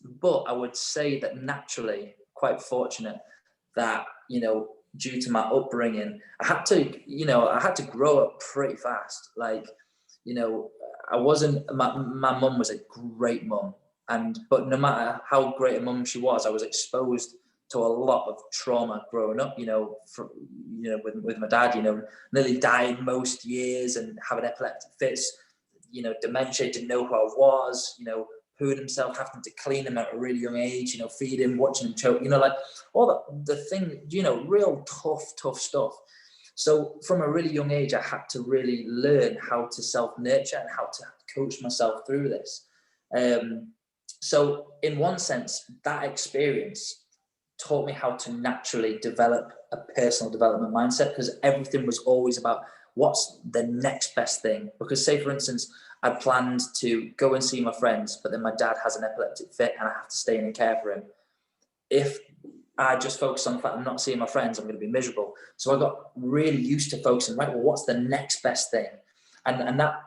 But I would say that naturally, quite fortunate that, due to my upbringing, I had to grow up pretty fast. I wasn't, my mum was a great mum. But no matter how great a mum she was, I was exposed to a lot of trauma growing up, with my dad, nearly died most years and having epileptic fits, dementia, didn't know who I was, pooing himself, having to clean him at a really young age, feed him, watching him choke, all the thing, real tough stuff. So from a really young age, I had to really learn how to self-nurture and how to coach myself through this. So in one sense, that experience taught me how to naturally develop a personal development mindset, because everything was always about what's the next best thing. Because say, for instance, I planned to go and see my friends, but then my dad has an epileptic fit and I have to stay in and care for him. If I just focus on the fact I'm not seeing my friends, I'm going to be miserable. So I got really used to focusing, right, well, what's the next best thing? And that,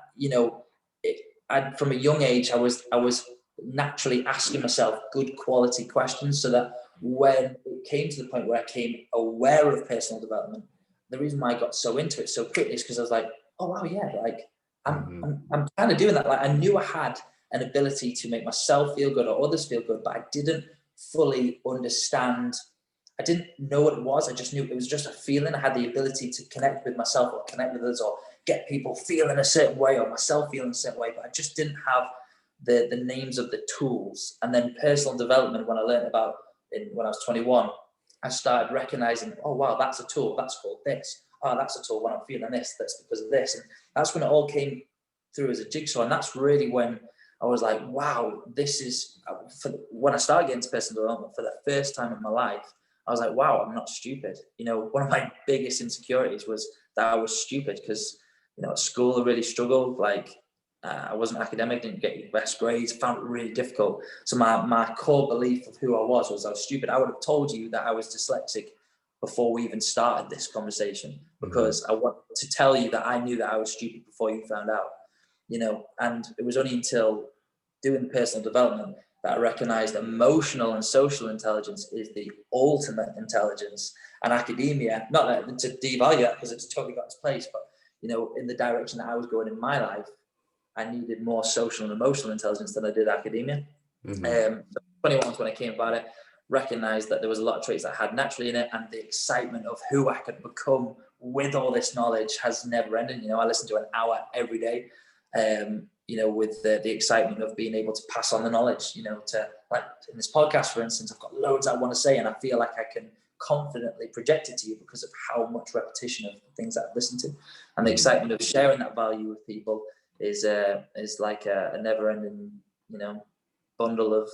from a young age, I was naturally asking myself good quality questions, so that when it came to the point where I became aware of personal development, the reason why I got so into it so quickly is because I was like, oh wow, yeah, like I'm kind of doing that. Like I knew I had an ability to make myself feel good or others feel good, but I didn't fully understand. I didn't know what it was. I just knew it was just a feeling. I had the ability to connect with myself or connect with others or get people feeling a certain way or myself feeling a certain way, but I just didn't have the names of the tools. And then personal development, when I learned about it when I was 21, I started recognizing, oh wow, that's a tool, that's called this. Oh, that's a tool when I'm feeling this, that's because of this. And that's when it all came through as a jigsaw. And that's really when I was like, wow, this is, when I started getting into personal development for the first time in my life, I was like, wow, I'm not stupid. One of my biggest insecurities was that I was stupid because, at school I really struggled. I wasn't academic, didn't get the best grades, found it really difficult. So my core belief of who I was stupid. I would have told you that I was dyslexic before we even started this conversation, because I wanted to tell you that I knew that I was stupid before you found out, and it was only until doing personal development that I recognized emotional and social intelligence is the ultimate intelligence. And academia, not that to devalue that because it's totally got its place, but in the direction that I was going in my life, I needed more social and emotional intelligence than I did academia. 21 was when I came about it, recognized that there was a lot of traits that I had naturally in it, and the excitement of who I could become with all this knowledge has never ended. You know, I listen to an hour every day, you know, with the excitement of being able to pass on the knowledge, you know, to, like in this podcast, for instance, I've got loads I want to say, and I feel like I can confidently project it to you because of how much repetition of things that I've listened to, and the excitement of sharing that value with people is like a never-ending, you know, bundle of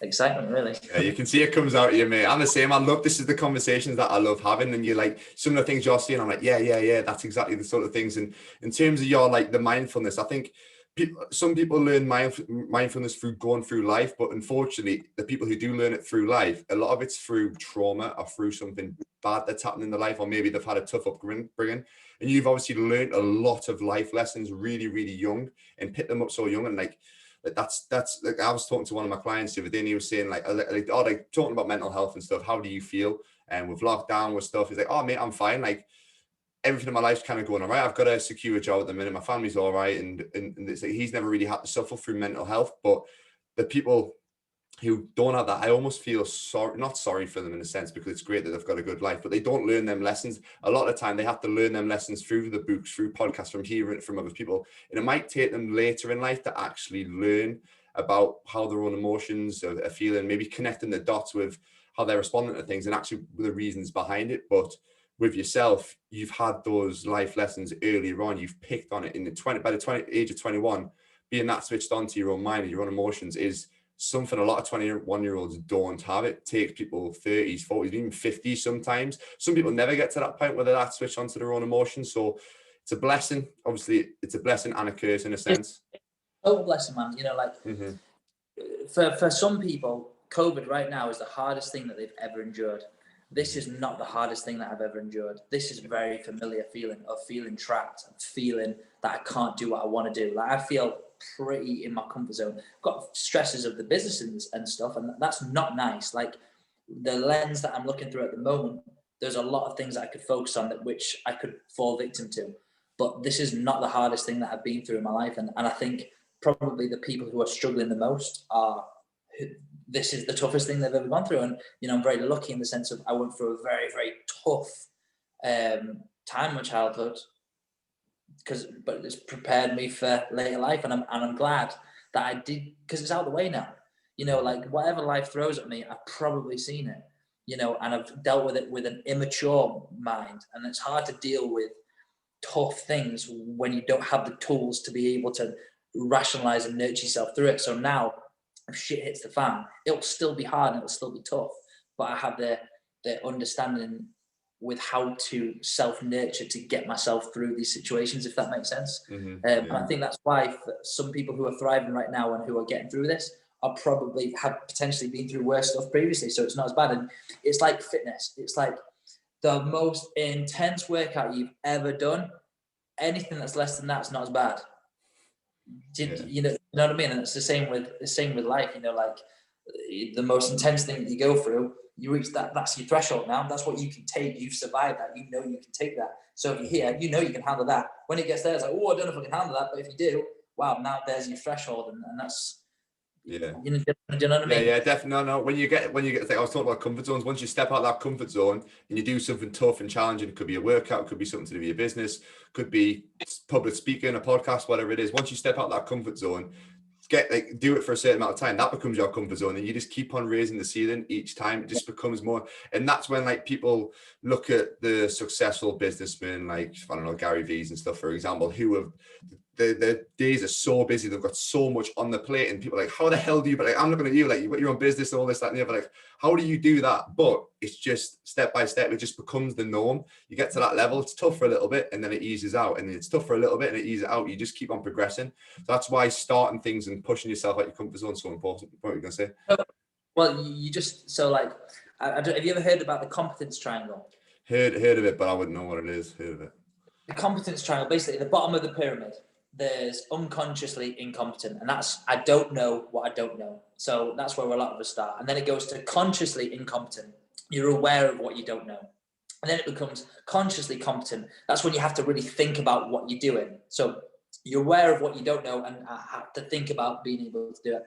excitement, really. Yeah, you can see it comes out of you, mate. I'm the same. This is the conversations that I love having. And you're like, some of the things you're seeing, I'm like, yeah, that's exactly the sort of things. And in terms of your, like, the mindfulness, I think some people learn mindfulness through going through life, but unfortunately, the people who do learn it through life, a lot of it's through trauma or through something bad that's happened in their life, or maybe they've had a tough upbringing. And you've obviously learned a lot of life lessons really, really young, and picked them up so young. And like, that's like, I was talking to one of my clients the other day, and he was saying like talking about mental health and stuff. How do you feel? And with lockdown, with stuff, he's like, oh mate, I'm fine. Like, everything in my life's kind of going all right. I've got a secure job at the minute. My family's all right. And it's like, he's never really had to suffer through mental health. But the people who don't have that, I almost feel not sorry for them in a sense, because it's great that they've got a good life, but they don't learn them lessons. A lot of the time they have to learn them lessons through the books, through podcasts, from hearing it from other people. And it might take them later in life to actually learn about how their own emotions are feeling, maybe connecting the dots with how they're responding to things and actually the reasons behind it. But with yourself, you've had those life lessons earlier on. You've picked on it by the age of 21, being that switched on to your own mind and your own emotions is something a lot of 21-year-olds don't have. It takes people 30s, 40s, even 50s sometimes. Some people never get to that point where they're that switched onto their own emotions. So it's a blessing. Obviously, it's a blessing and a curse in a sense. Oh, blessing, man. You know, like for some people, COVID right now is the hardest thing that they've ever endured. This is not the hardest thing that I've ever endured. This is a very familiar feeling of feeling trapped and feeling that I can't do what I want to do. Like, I feel pretty in my comfort zone. I've got stresses of the business and stuff, and that's not nice. Like, the lens that I'm looking through at the moment, there's a lot of things that I could focus on that which I could fall victim to. But this is not the hardest thing that I've been through in my life. And I think probably the people who are struggling the most are, this is the toughest thing they've ever gone through. And, you know, I'm very lucky in the sense of I went through a very, very tough time in my childhood, but it's prepared me for later life. And I'm glad that I did, because it's out of the way now. You know, like, whatever life throws at me, I've probably seen it, you know, and I've dealt with it with an immature mind. And it's hard to deal with tough things when you don't have the tools to be able to rationalize and nurture yourself through it. So now, if shit hits the fan, it'll still be hard and it'll still be tough, but I have the understanding with how to self-nurture to get myself through these situations, if that makes sense. And I think that's why for some people who are thriving right now and who are getting through this are probably have potentially been through worse stuff previously, so it's not as bad. And it's like fitness. It's like the most intense workout you've ever done. Anything that's less than that's not as bad. You know what I mean? And it's the same with life. You know, like, the most intense thing that you go through, you reach that's your threshold now. That's what you can take. You've survived that. You know you can take that. So if you're here, you know you can handle that. When it gets there, it's like, oh, I don't know if I can handle that. But if you do, wow, now there's your threshold, and that's, you know what I mean? Yeah, definitely. No. When you get, like, I was talking about comfort zones. Once you step out of that comfort zone and you do something tough and challenging, it could be a workout, it could be something to do with your business, could be public speaking, a podcast, whatever it is. Once you step out of that comfort zone, do it for a certain amount of time, that becomes your comfort zone, and you just keep on raising the ceiling each time. It just becomes more. And that's when, like, people look at the successful businessmen, like, I don't know, Gary V's and stuff, for example, who have the days are so busy, they've got so much on the plate, and people are like, how the hell do you, but like, I'm looking at you, like, you've got your own business and all this, that, and the other, like, how do you do that? But it's just step by step, it just becomes the norm. You get to that level, it's tough for a little bit, and then it eases out, and it's tough for a little bit and it eases out. You just keep on progressing. So that's why starting things and pushing yourself out your comfort zone is so important. What are you gonna say? Well, you just, so like, have you ever heard about the competence triangle? Heard of it, but I wouldn't know what it is. Heard of it. The competence triangle, basically, at the bottom of the pyramid, there's unconsciously incompetent, and that's I don't know what I don't know. So that's where a lot of us start, and then it goes to consciously incompetent. You're aware of what you don't know, and then it becomes consciously competent. That's when you have to really think about what you're doing. So you're aware of what you don't know and have to think about being able to do it.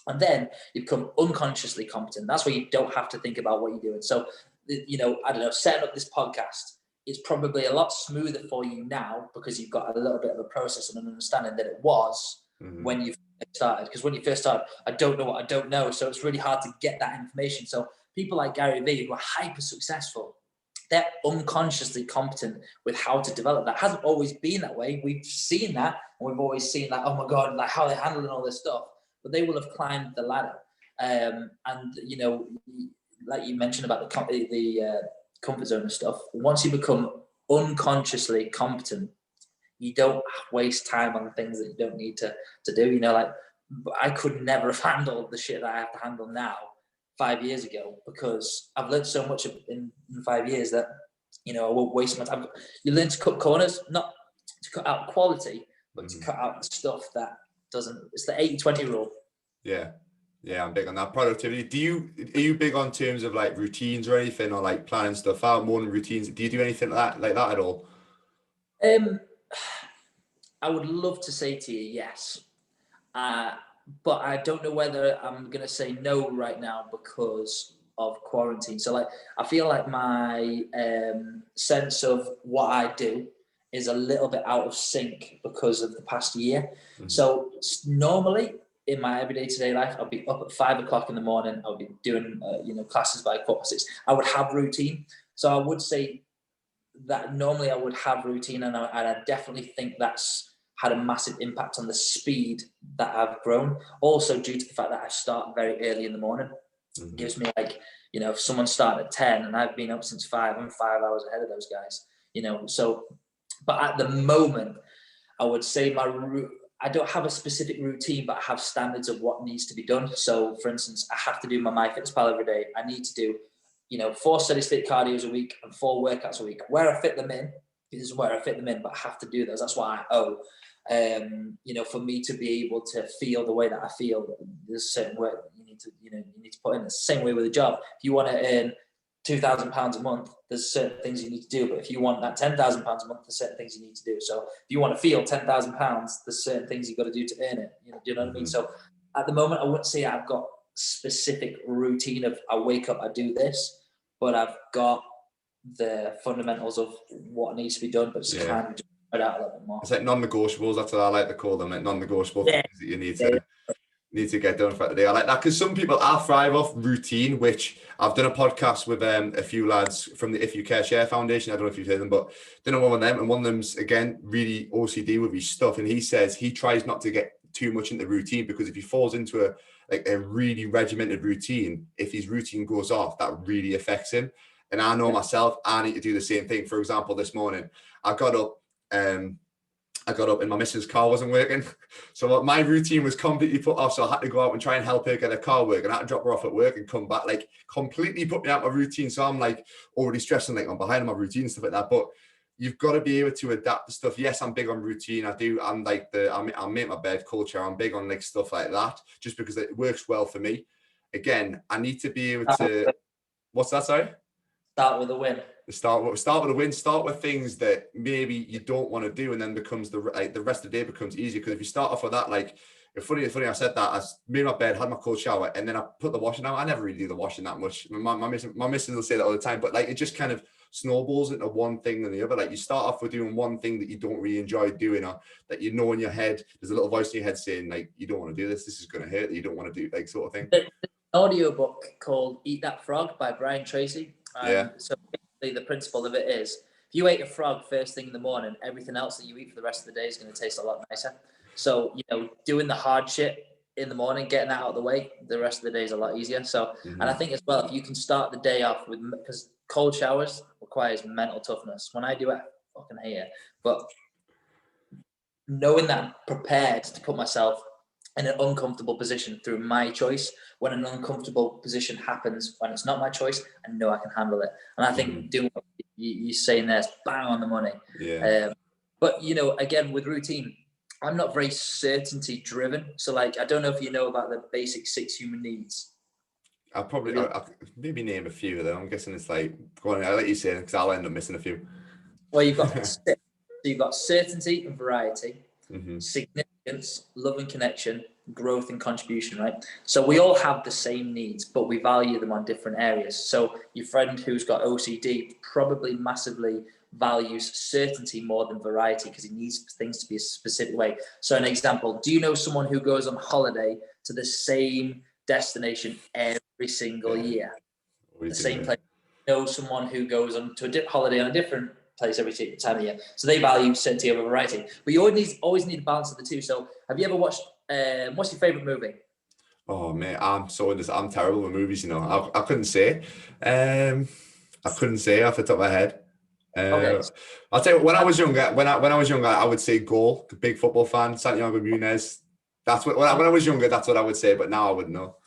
And then you become unconsciously competent. That's where you don't have to think about what you're doing. So, you know, I don't know, setting up this podcast is probably a lot smoother for you now because you've got a little bit of a process and an understanding than it was when you started. Because when you first started, I don't know what I don't know. So it's really hard to get that information. So people like Gary Vee who are hyper successful, they're unconsciously competent with how to develop that. It hasn't always been that way. We've seen that, and we've always seen like, oh my God, like how they're handling all this stuff. But they will have climbed the ladder. And, you know, like you mentioned about the comfort zone and stuff, once you become unconsciously competent, you don't waste time on things that you don't need to do. You know, like I could never have handled the shit that I have to handle now 5 years ago because I've learned so much in 5 years that, you know, I won't waste my time. You learn to cut corners, not to cut out quality, but to cut out the stuff that doesn't. It's the 80-20 rule. Yeah, I'm big on that. Productivity. Are you big on terms of like routines or anything, or like planning stuff out, morning routines? Do you do anything like that at all? I would love to say to you yes, but I don't know whether I'm gonna say no right now because of quarantine. So like, I feel like my sense of what I do is a little bit out of sync because of the past year. So normally in my everyday today life, I'll be up at 5 o'clock in the morning. I'll be doing you know, classes by 4:30. I would have routine. So I would say that normally I would have routine, and I definitely think that's had a massive impact on the speed that I've grown. Also due to the fact that I start very early in the morning. It gives me like, you know, if someone's starting at 10 and I've been up since 5, I'm 5 hours ahead of those guys, you know. So, but at the moment, I would say I don't have a specific routine, but I have standards of what needs to be done. So for instance, I have to do my MyFitnessPal every day. I need to do, you know, 4 steady state cardios a week and 4 workouts a week. Where I fit them in is where I fit them in, but I have to do those. That's why I owe. You know, for me to be able to feel the way that I feel, there's certain work that you need to put in. It's the same way with a job. If you want to earn £2,000 a month, there's certain things you need to do. But if you want that £10,000 a month, there's certain things you need to do. So if you want to feel £10,000, there's certain things you've got to do to earn it. You know, do you know what I mean? So at the moment, I wouldn't say I've got specific routine of I wake up, I do this, but I've got the fundamentals of what needs to be done, but just kind of just spread out a little bit more. It's like non-negotiables. That's what I like to call them, like non-negotiable things that you need to get done for the day. I like that because some people thrive off routine, which I've done a podcast with a few lads from the If You Care Share Foundation. I don't know if you've heard them, but done one of them, and one of them's again really OCD with his stuff, and he says he tries not to get too much into routine because if he falls into a really regimented routine, if his routine goes off, that really affects him. And I know myself, I need to do the same thing. For example, this morning I got up and my missus' car wasn't working. So my routine was completely put off. So I had to go out and try and help her get her car working. I had to drop her off at work and come back, like completely put me out of my routine. So I'm like already stressing, like I'm behind on my routine and stuff like that. But you've got to be able to adapt to stuff. Yes, I'm big on routine. I'm like I'll make my bed culture. I'm big on like stuff like that just because it works well for me. Again, I need to be able to, what's that, sorry? Start with a win. Start with a win. Start with things that maybe you don't want to do, and then becomes the rest of the day becomes easier. Because if you start off with that, like it's funny I said that. I made my bed, had my cold shower, and then I put the washing out. I never really do the washing that much. My missus will say that all the time, but like it just kind of snowballs into one thing and the other. Like you start off with doing one thing that you don't really enjoy doing, or that you know in your head there's a little voice in your head saying like you don't want to do this. This is going to hurt. You don't want to do, like, sort of thing. There's an audio book called Eat That Frog by Brian Tracy. So the principle of it is if you ate a frog first thing in the morning, everything else that you eat for the rest of the day is going to taste a lot nicer. So, you know, doing the hard shit in the morning, getting that out of the way, the rest of the day is a lot easier. So, and I think as well, if you can start the day off with, because cold showers requires mental toughness. When I do it, I fucking hate it. But knowing that I'm prepared to put myself in an uncomfortable position through my choice, when an uncomfortable position happens, when it's not my choice, I know I can handle it. And I think doing what you're saying there is bang on the money. Yeah. But, you know, again, with routine, I'm not very certainty driven. So like, I don't know if you know about the basic 6 human needs. I'll maybe name a few of them. I'm guessing it's like, go on, I'll let you say it because I'll end up missing a few. Well, you've got certainty and variety, significance, love and connection, growth and contribution, right? So we all have the same needs, but we value them on different areas. So your friend who's got OCD probably massively values certainty more than variety because he needs things to be a specific way. So an example, do you know someone who goes on holiday to the same destination every single year? The same place. Know someone who goes on to a holiday on a different place every time of year. So they value certainty over variety. But you always need a balance of the two. So have you ever watched, what's your favorite movie? Oh man, I'm terrible with movies, you know. I couldn't say. I couldn't say off the top of my head. Okay. I'll tell you, when I was younger, I would say goal, big football fan, Santiago Munez. That's what when I was younger, that's what I would say, but now I wouldn't know.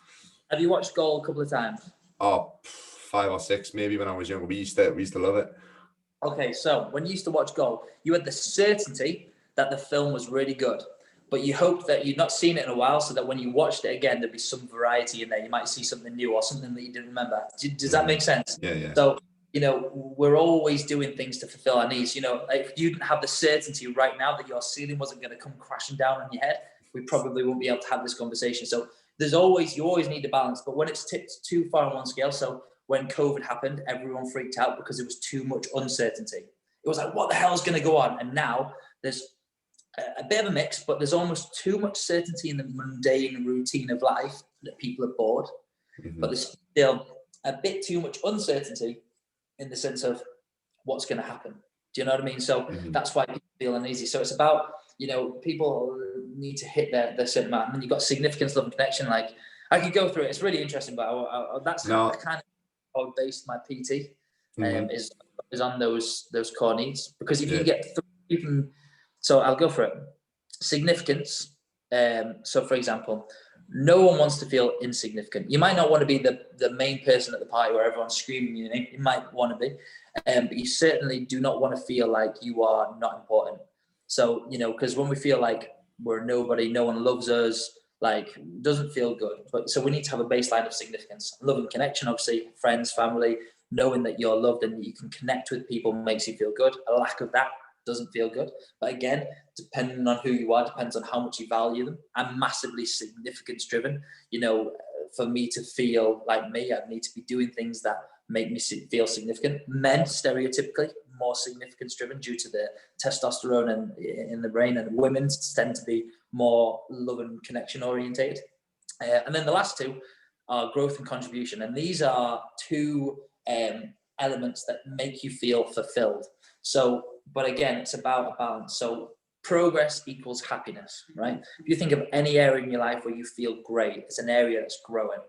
Have you watched Goal a couple of times? Oh, 5 or 6 maybe when I was younger. We used to love it. Okay, so when you used to watch Goal, you had the certainty that the film was really good, but you hoped that you'd not seen it in a while, so that when you watched it again, there'd be some variety in there. You might see something new or something that you didn't remember. Does that make sense? Yeah. So, you know, we're always doing things to fulfill our needs. You know, if you didn't have the certainty right now that your ceiling wasn't going to come crashing down on your head, we probably won't be able to have this conversation. So you always need a balance, but when it's tipped too far on one scale, so when COVID happened, everyone freaked out because it was too much uncertainty. It was like, what the hell is going to go on? And now there's a bit of a mix, but there's almost too much certainty in the mundane routine of life that people are bored. But there's still a bit too much uncertainty in the sense of what's going to happen. Do you know what I mean? So that's why people feel uneasy. So it's about, you know, people need to hit their certain amount. And then you've got significance, love, and connection. Like, I could go through it. It's really interesting, but that's how I kind of based my PT is on those core needs. Because if you get so I'll go for it. Significance. So for example, no one wants to feel insignificant. You might not want to be the main person at the party where everyone's screaming your name. You might want to be, but you certainly do not want to feel like you are not important. So, you know, because when we feel like we're nobody, no one loves us, like, doesn't feel good. But so we need to have a baseline of significance, love and connection, obviously, friends, family, knowing that you're loved and that you can connect with people makes you feel good. A lack of that doesn't feel good. But again, depending on who you are, depends on how much you value them. I'm massively significance driven. You know, for me to feel like me, I need to be doing things that make me feel significant. Men, stereotypically, more significance driven due to the testosterone in the brain, and women tend to be more love and connection orientated. And then the last two are growth and contribution. And these are two elements that make you feel fulfilled. So, but again, it's about a balance. So progress equals happiness, right? If you think of any area in your life where you feel great, it's an area that's growing.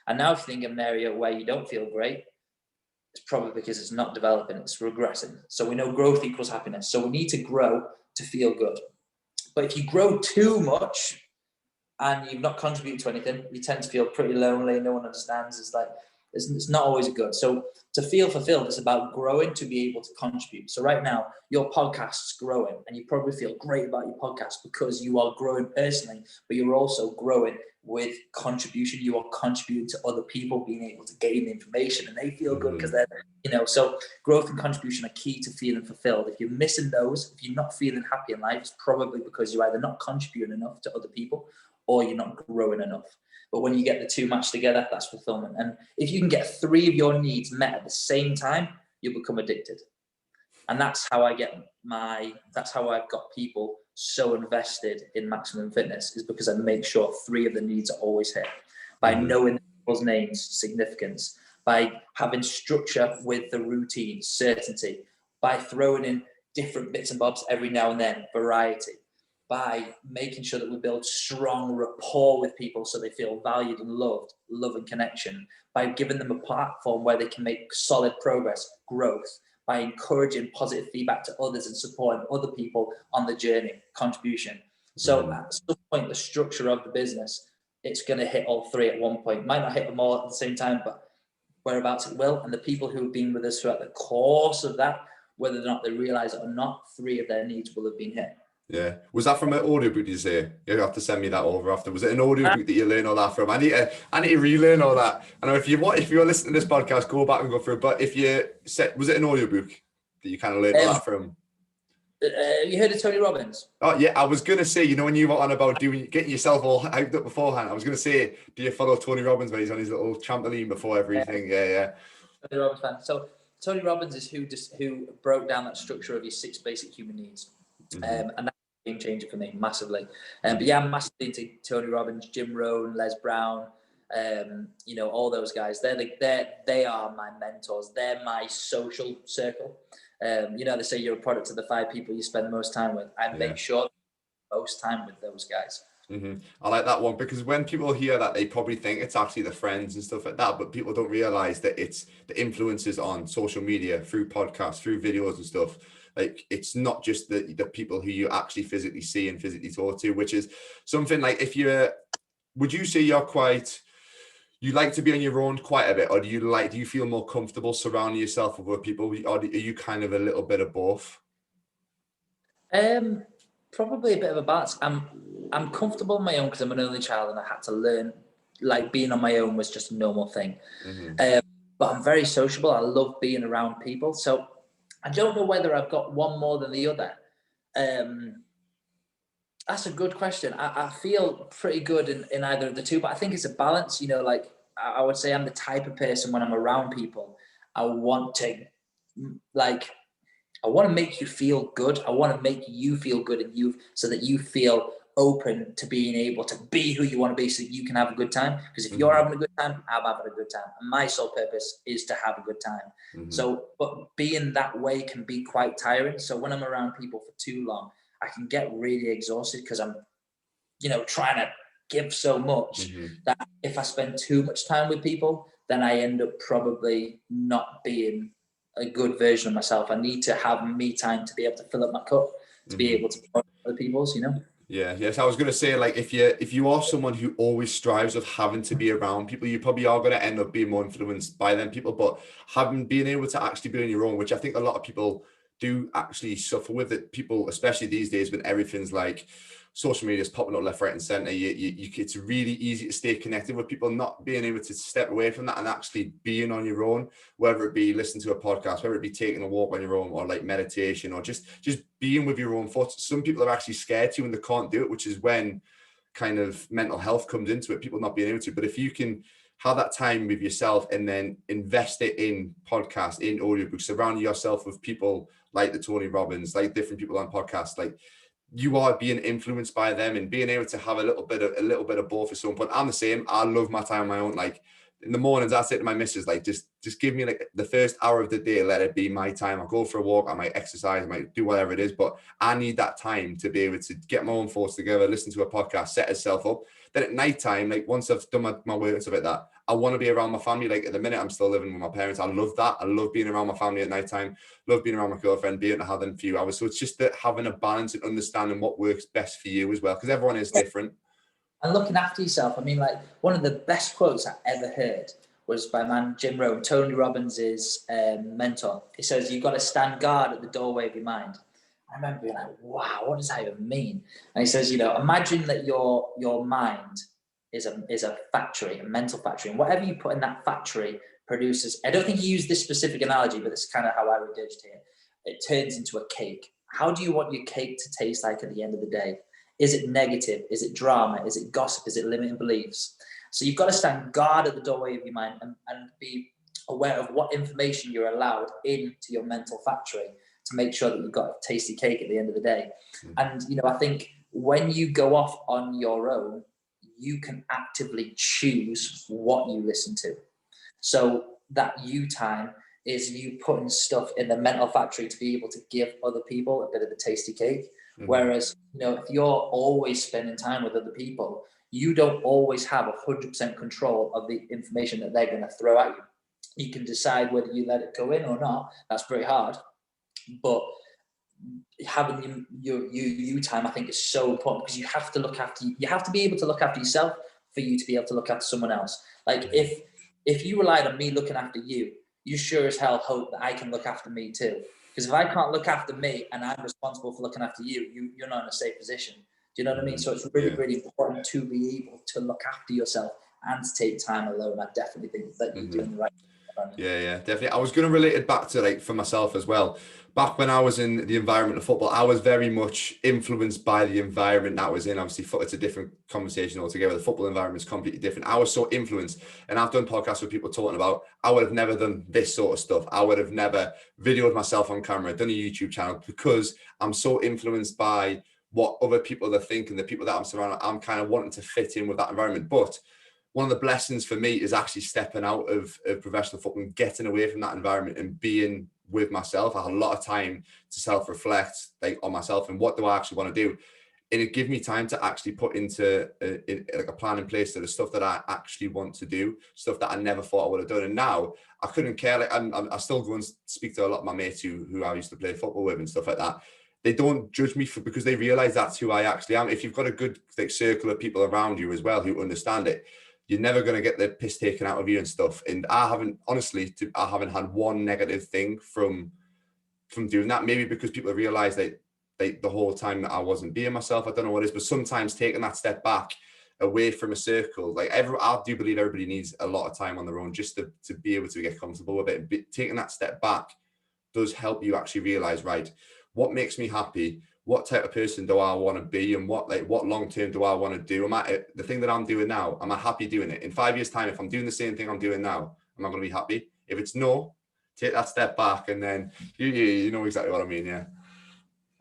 And now if you think of an area where you don't feel great, it's probably because it's not developing, it's regressing. So we know growth equals happiness. So we need to grow to feel good. But if you grow too much and you've not contributed to anything, you tend to feel pretty lonely. No one understands. It's like, it's not always good. So to feel fulfilled, it's about growing to be able to contribute. So right now, your podcast's growing and you probably feel great about your podcast because you are growing personally, but you're also growing with contribution. You are contributing to other people, being able to gain the information, and they feel good because they're, you know, so growth and contribution are key to feeling fulfilled. If you're missing those, if you're not feeling happy in life, it's probably because you're either not contributing enough to other people or you're not growing enough. But when you get the two matched together, that's fulfillment. And if you can get 3 of your needs met at the same time, you'll become addicted. And that's how I've got people so invested in Maximum Fitness, is because I make sure 3 of the needs are always hit by knowing people's names, significance, by having structure with the routine, certainty, by throwing in different bits and bobs every now and then, variety, by making sure that we build strong rapport with people so they feel valued and loved, love and connection, by giving them a platform where they can make solid progress, growth, by encouraging positive feedback to others and supporting other people on the journey, contribution. So at some point, the structure of the business, it's going to hit all 3 at one point. Might not hit them all at the same time, but whereabouts it will. And the people who have been with us throughout the course of that, whether or not they realize it or not, 3 of their needs will have been hit. Yeah. Was that from an audiobook, did you say? You have to send me that over after. Was it an audiobook that you learn all that from? I need to relearn all that. I know if you're listening to this podcast, go back and go through it. But if you said, was it an audiobook that you kind of learned all that from? You heard of Tony Robbins? Oh yeah, I was gonna say, you know, when you were on about getting yourself all hyped up beforehand, I was gonna say, do you follow Tony Robbins when he's on his little trampoline before everything? Yeah, Tony Robbins fan. So Tony Robbins is who broke down that structure of your 6 basic human needs, and that's a game changer for me massively. But yeah, I'm massively into Tony Robbins, Jim Rohn, Les Brown. You know, all those guys. They are my mentors. They're my social circle. You know, they say you're a product of the 5 people you spend the most time with. I make sure most time with those guys. I like that one, because when people hear that, they probably think it's actually the friends and stuff like that, but people don't realize that it's the influences on social media, through podcasts, through videos and stuff. Like, it's not just the people who you actually physically see and physically talk to, which is something like, would you say you like to be on your own quite a bit, or do you feel more comfortable surrounding yourself with other people, or are you kind of a little bit of both? Probably a bit of a balance. I'm comfortable on my own because I'm an only child and I had to learn, like, being on my own was just a normal thing. But I'm very sociable. I love being around people. So I don't know whether I've got one more than the other. That's a good question. I feel pretty good in either of the two, but I think it's a balance. You know, like, I would say I'm the type of person, when I'm around people, I want to make you feel good. I want to make you feel good, and so that you feel open to being able to be who you want to be, so you can have a good time. Because if you're having a good time, I'm having a good time. And my sole purpose is to have a good time. So, but being that way can be quite tiring. So when I'm around people for too long, I can get really exhausted, because I'm, you know, trying to give so much that if I spend too much time with people, then I end up probably not being a good version of myself. I need to have me time to be able to fill up my cup, to be able to pour other people's, you know? Yeah, yes. I was going to say, like, if you are someone who always strives of having to be around people, you probably are going to end up being more influenced by them people. But being able to actually be on your own, which I think a lot of people do actually suffer with it. People, especially these days, when everything's like social media is popping up left, right, and center, it's really easy to stay connected with people. Not being able to step away from that and actually being on your own, whether it be listening to a podcast, whether it be taking a walk on your own, or like meditation, or just being with your own thoughts. Some people are actually scared to, and they can't do it, which is when kind of mental health comes into it, people not being able to. But if you can have that time with yourself and then invest it in podcasts, in audiobooks, surround yourself with people like the Tony Robbins, like different people on podcasts, like, you are being influenced by them, and being able to have a little bit of both at some point. I'm the same. I love my time on my own. Like, in the mornings, I say to my missus, like, just give me like the first hour of the day, let it be my time. I'll go for a walk, I might exercise, I might do whatever it is, but I need that time to be able to get my own thoughts together, listen to a podcast, set itself up. Then at night time, like, once I've done my work and stuff like that, I want to be around my family. Like, at the minute, I'm still living with my parents. I love that. I love being around my family at night time. Love being around my girlfriend, being able to have them a few hours. So it's just that having a balance and understanding what works best for you as well, because everyone is different. And looking after yourself. I mean, like, one of the best quotes I ever heard was by man Jim Rohn, Tony Robbins' mentor. He says, "You've got to stand guard at the doorway of your mind." I remember being like, wow, what does that even mean? And he says, you know, imagine that your mind is a factory, a mental factory, and whatever you put in that factory produces. I don't think he used this specific analogy, but it's kind of how I regurgitate it. It turns into a cake. How do you want your cake to taste like at the end of the day? Is it negative? Is it drama? Is it gossip? Is it limiting beliefs? So you've got to stand guard at the doorway of your mind, and be aware of what information you're allowed into your mental factory, to make sure that you've got a tasty cake at the end of the day. And, you know, I think when you go off on your own, you can actively choose what you listen to. So that you time is you putting stuff in the mental factory to be able to give other people a bit of the tasty cake. Whereas, you know, if you're always spending time with other people, you don't always have 100% control of the information that they're going to throw at you. You can decide whether you let it go in or not. That's pretty hard. But having you time, I think, is so important, because you have to be able to look after yourself for you to be able to look after someone else. Like, if you relied on me looking after you, you sure as hell hope that I can look after me too. Because if I can't look after me and I'm responsible for looking after you, you're not in a safe position. Do you know what I mean? So it's really, really important to be able to look after yourself and to take time alone. I definitely think that you're doing the right thing. Yeah, definitely. I was going to relate it back to like for myself as well. Back when I was in the environment of football, I was very much influenced by the environment that I was in. Obviously, it's a different conversation altogether. The football environment is completely different. I was so influenced, and I've done podcasts with people talking about, I would have never done this sort of stuff. I would have never videoed myself on camera, done a YouTube channel, because I'm so influenced by what other people are thinking, the people that I'm surrounded. I'm kind of wanting to fit in with that environment. But one of the blessings for me is actually stepping out of professional football and getting away from that environment and being with myself. I had a lot of time to self-reflect like on myself and what do I actually want to do. And it gave me time to actually put into like a plan in place to the stuff that I actually want to do, stuff that I never thought I would have done. And now I couldn't care. Like I still go and speak to a lot of my mates who I used to play football with and stuff like that. They don't judge me because they realize that's who I actually am. If you've got a good like circle of people around you as well who understand it, you're never going to get the piss taken out of you and stuff. And I haven't had one negative thing from doing that. Maybe because people have realized that the whole time that I wasn't being myself. I don't know what it is, but sometimes taking that step back away from a circle, like I do believe everybody needs a lot of time on their own just to be able to get comfortable with it. And taking that step back does help you actually realize, right, what makes me happy? What type of person do I want to be, and what long term do I want to do? The thing that I'm doing now, am I happy doing it? In 5 years' time, if I'm doing the same thing I'm doing now, am I going to be happy? If it's no, take that step back, and then you know exactly what I mean. Yeah.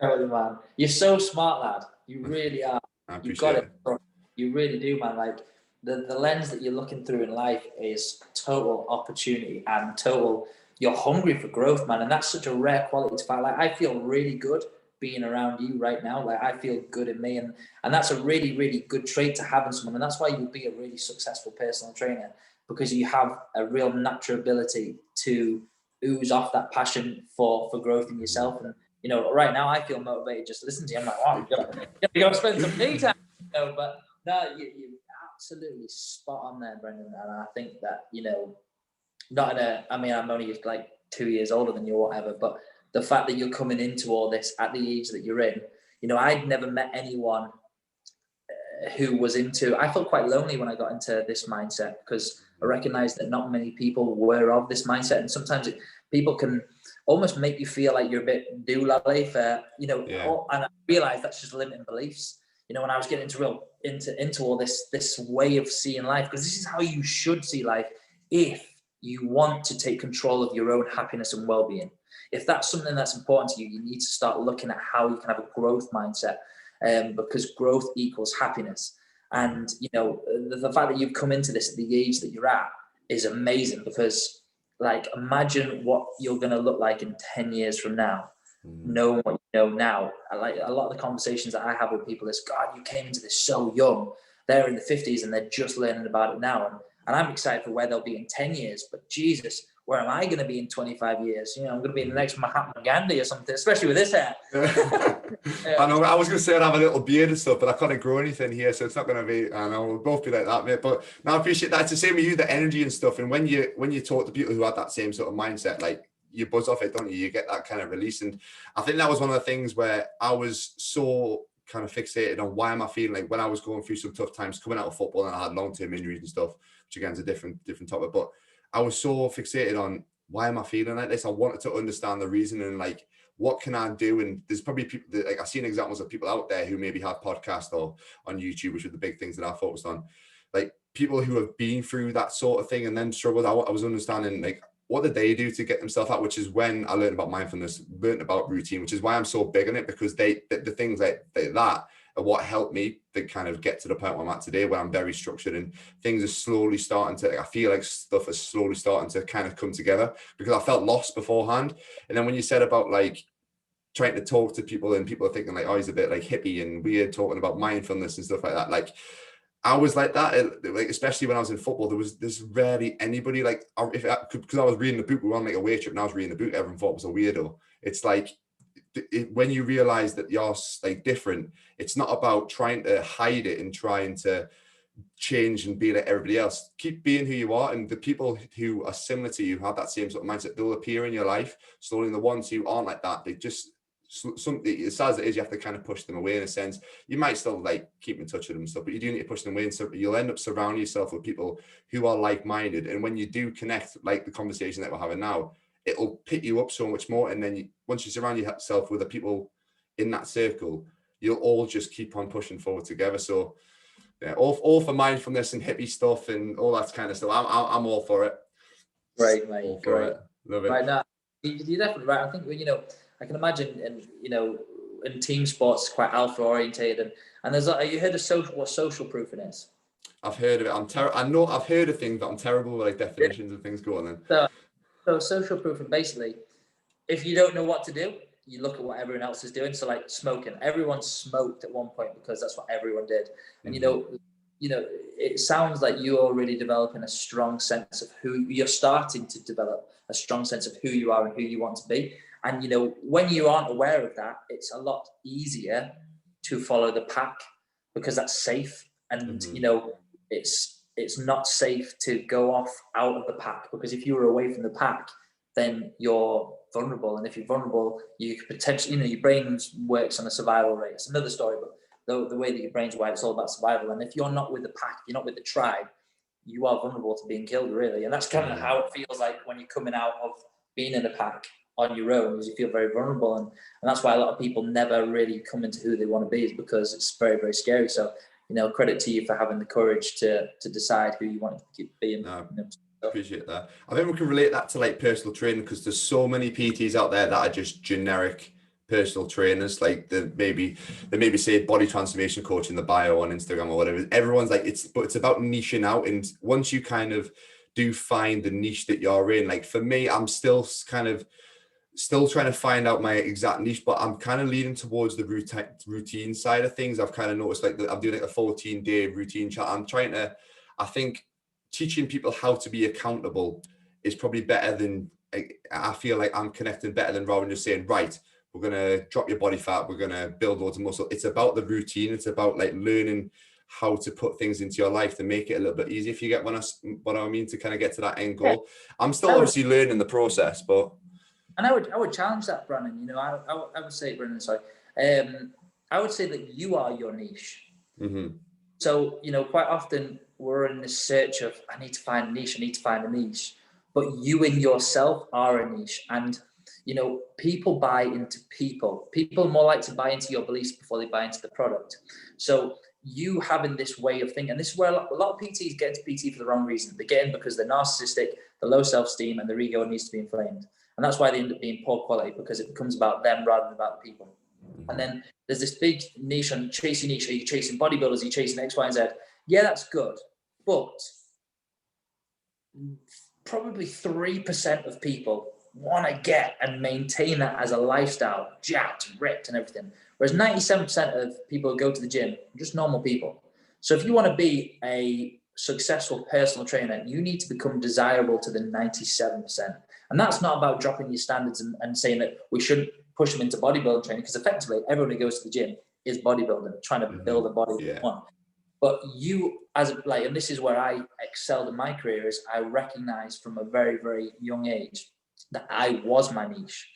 Oh man, you're so smart, lad. You really are. I appreciate You've got it. You really do, man. Like the lens that you're looking through in life is total opportunity and total. You're hungry for growth, man, and that's such a rare quality to find. Like I feel really good being around you right now. Like I feel good in me, and that's a really, really good trait to have in someone, and that's why you'll be a really successful personal trainer, because you have a real natural ability to ooze off that passion for growth in yourself. And you know, right now I feel motivated just to listen to you. I'm like, wow, you gotta go spend some me time. You know, but no, you're absolutely spot on there, Brendan. And I think that, you know, I mean, I'm only like 2 years older than you or whatever, but the fact that you're coming into all this at the age that you're in, you know, I'd never met anyone who was into, I felt quite lonely when I got into this mindset, because I recognized that not many people were of this mindset. And sometimes people can almost make you feel like you're a bit doolally for, you know, and I realized that's just limiting beliefs. You know, when I was getting into all this way of seeing life, because this is how you should see life if you want to take control of your own happiness and well-being. If that's something that's important to you, you need to start looking at how you can have a growth mindset, because growth equals happiness. And, you know, the fact that you've come into this at the age that you're at is amazing, because, like, imagine what you're going to look like in 10 years from now, knowing what you know now. Like, a lot of the conversations that I have with people is, God, you came into this so young. They're in the 50s and they're just learning about it now. And I'm excited for where they'll be in 10 years. But Jesus, where am I going to be in 25 years? You know, I'm going to be in the next Mahatma Gandhi or something, especially with this hair. I know. I was going to say I'd have a little beard and stuff, but I can't grow anything here, so it's not going to be. I know we'll both be like that, mate. But no, I appreciate that. It's the same with you, the energy and stuff. And when you talk to people who had that same sort of mindset, like, you buzz off it, don't you? You get that kind of release. And I think that was one of the things where I was so kind of fixated on why am I feeling like when I was going through some tough times coming out of football, and I had long-term injuries and stuff, which again is a different topic. But I was so fixated on why am I feeling like this? I wanted to understand the reason and like, what can I do? And there's probably people that, like, I've seen examples of people out there who maybe have podcasts or on YouTube, which are the big things that I focused on. Like, people who have been through that sort of thing and then struggled. I was understanding, like, what did they do to get themselves out? Which is when I learned about mindfulness, learned about routine, which is why I'm so big on it, because the things like that are what helped me to kind of get to the point where I'm at today, where I'm very structured and things are slowly starting to, I feel like stuff is slowly starting to kind of come together, because I felt lost beforehand. And then when you said about like trying to talk to people and people are thinking like, oh, he's a bit like hippie and weird talking about mindfulness and stuff like that. Like, I was like that, like, especially when I was in football, there's rarely anybody like, because I was reading the book, we were on like a away trip and I was reading the book, everyone thought I was a weirdo. It's like, when you realize that you're like different, it's not about trying to hide it and trying to change and be like everybody else. Keep being who you are, and the people who are similar to you have that same sort of mindset, they'll appear in your life slowly. And the ones who aren't like that, they just something as sad as it is, you have to kind of push them away in a sense. You might still like keep in touch with them and stuff, but you do need to push them away. And so you'll end up surrounding yourself with people who are like-minded. And when you do connect, like the conversation that we're having now, it'll pick you up so much more. And then once you surround yourself with the people in that circle, you'll all just keep on pushing forward together. So yeah, all for mindfulness and hippie stuff and all that kind of stuff. I'm all for it. Great, mate. All for it. Love it. Right now, you're definitely right. I think I can imagine, and in team sports, quite alpha orientated, and there's you heard of what social proofing is? I've heard of it. I know I've heard of things, but I'm terrible with like definitions of things. Go on then. So social proofing, basically, if you don't know what to do, you look at what everyone else is doing. So like smoking, everyone smoked at one point because that's what everyone did. And it sounds like you're already developing a strong sense of who you're starting to develop, a strong sense of who you are and who you want to be. And when you aren't aware of that, it's a lot easier to follow the pack because that's safe. And it's not safe to go off out of the pack, because if you were away from the pack, then you're vulnerable. And if you're vulnerable, you could potentially, your brain works on a survival rate. It's another story, but the way that your brain's wired, it's all about survival. And if you're not with the pack, you're not with the tribe, you are vulnerable to being killed, really. And that's kind of how it feels like when you're coming out of being in a pack on your own, is you feel very vulnerable. And that's why a lot of people never really come into who they want to be, is because it's very, very scary. So, credit to you for having the courage to decide who you want to keep being. No, appreciate that. I think we can relate that to like personal training, because there's so many PTs out there that are just generic personal trainers. Like they maybe say body transformation coach in the bio on Instagram or whatever. Everyone's like, it's about niching out. And once you kind of do find the niche that you're in, like for me, I'm still trying to find out my exact niche, but I'm kind of leaning towards the routine side of things. I've kind of noticed like I'm doing like a 14-day routine chat. I think teaching people how to be accountable is probably better than, I feel like I'm connecting better than rather than just saying, right, we're going to drop your body fat, we're going to build loads of muscle. It's about the routine. It's about like learning how to put things into your life to make it a little bit easier, if you get what I mean, to kind of get to that end goal. I'm still obviously learning the process, but... And I would challenge that, Brandon. I would say, Brandon, sorry. I would say that you are your niche. Mm-hmm. So, quite often we're in this search of, I need to find a niche. But you in yourself are a niche. And, people buy into people. People more like to buy into your beliefs before they buy into the product. So you having this way of thinking, and this is where a lot of PTs get into PT for the wrong reason. They get in because they're narcissistic, they're low self-esteem, and their ego needs to be inflamed. And that's why they end up being poor quality, because it becomes about them rather than about the people. And then there's this big niche on chasing niche. Are you chasing bodybuilders? Are you chasing X, Y, and Z? Yeah, that's good. But probably 3% of people want to get and maintain that as a lifestyle, jacked, ripped and everything. Whereas 97% of people who go to the gym are just normal people. So if you want to be a successful personal trainer, you need to become desirable to the 97%. And that's not about dropping your standards and saying that we shouldn't push them into bodybuilding training, because effectively everyone who goes to the gym is bodybuilding, trying to build a body they want. But you, and this is where I excelled in my career, is I recognized from a very, very young age that I was my niche.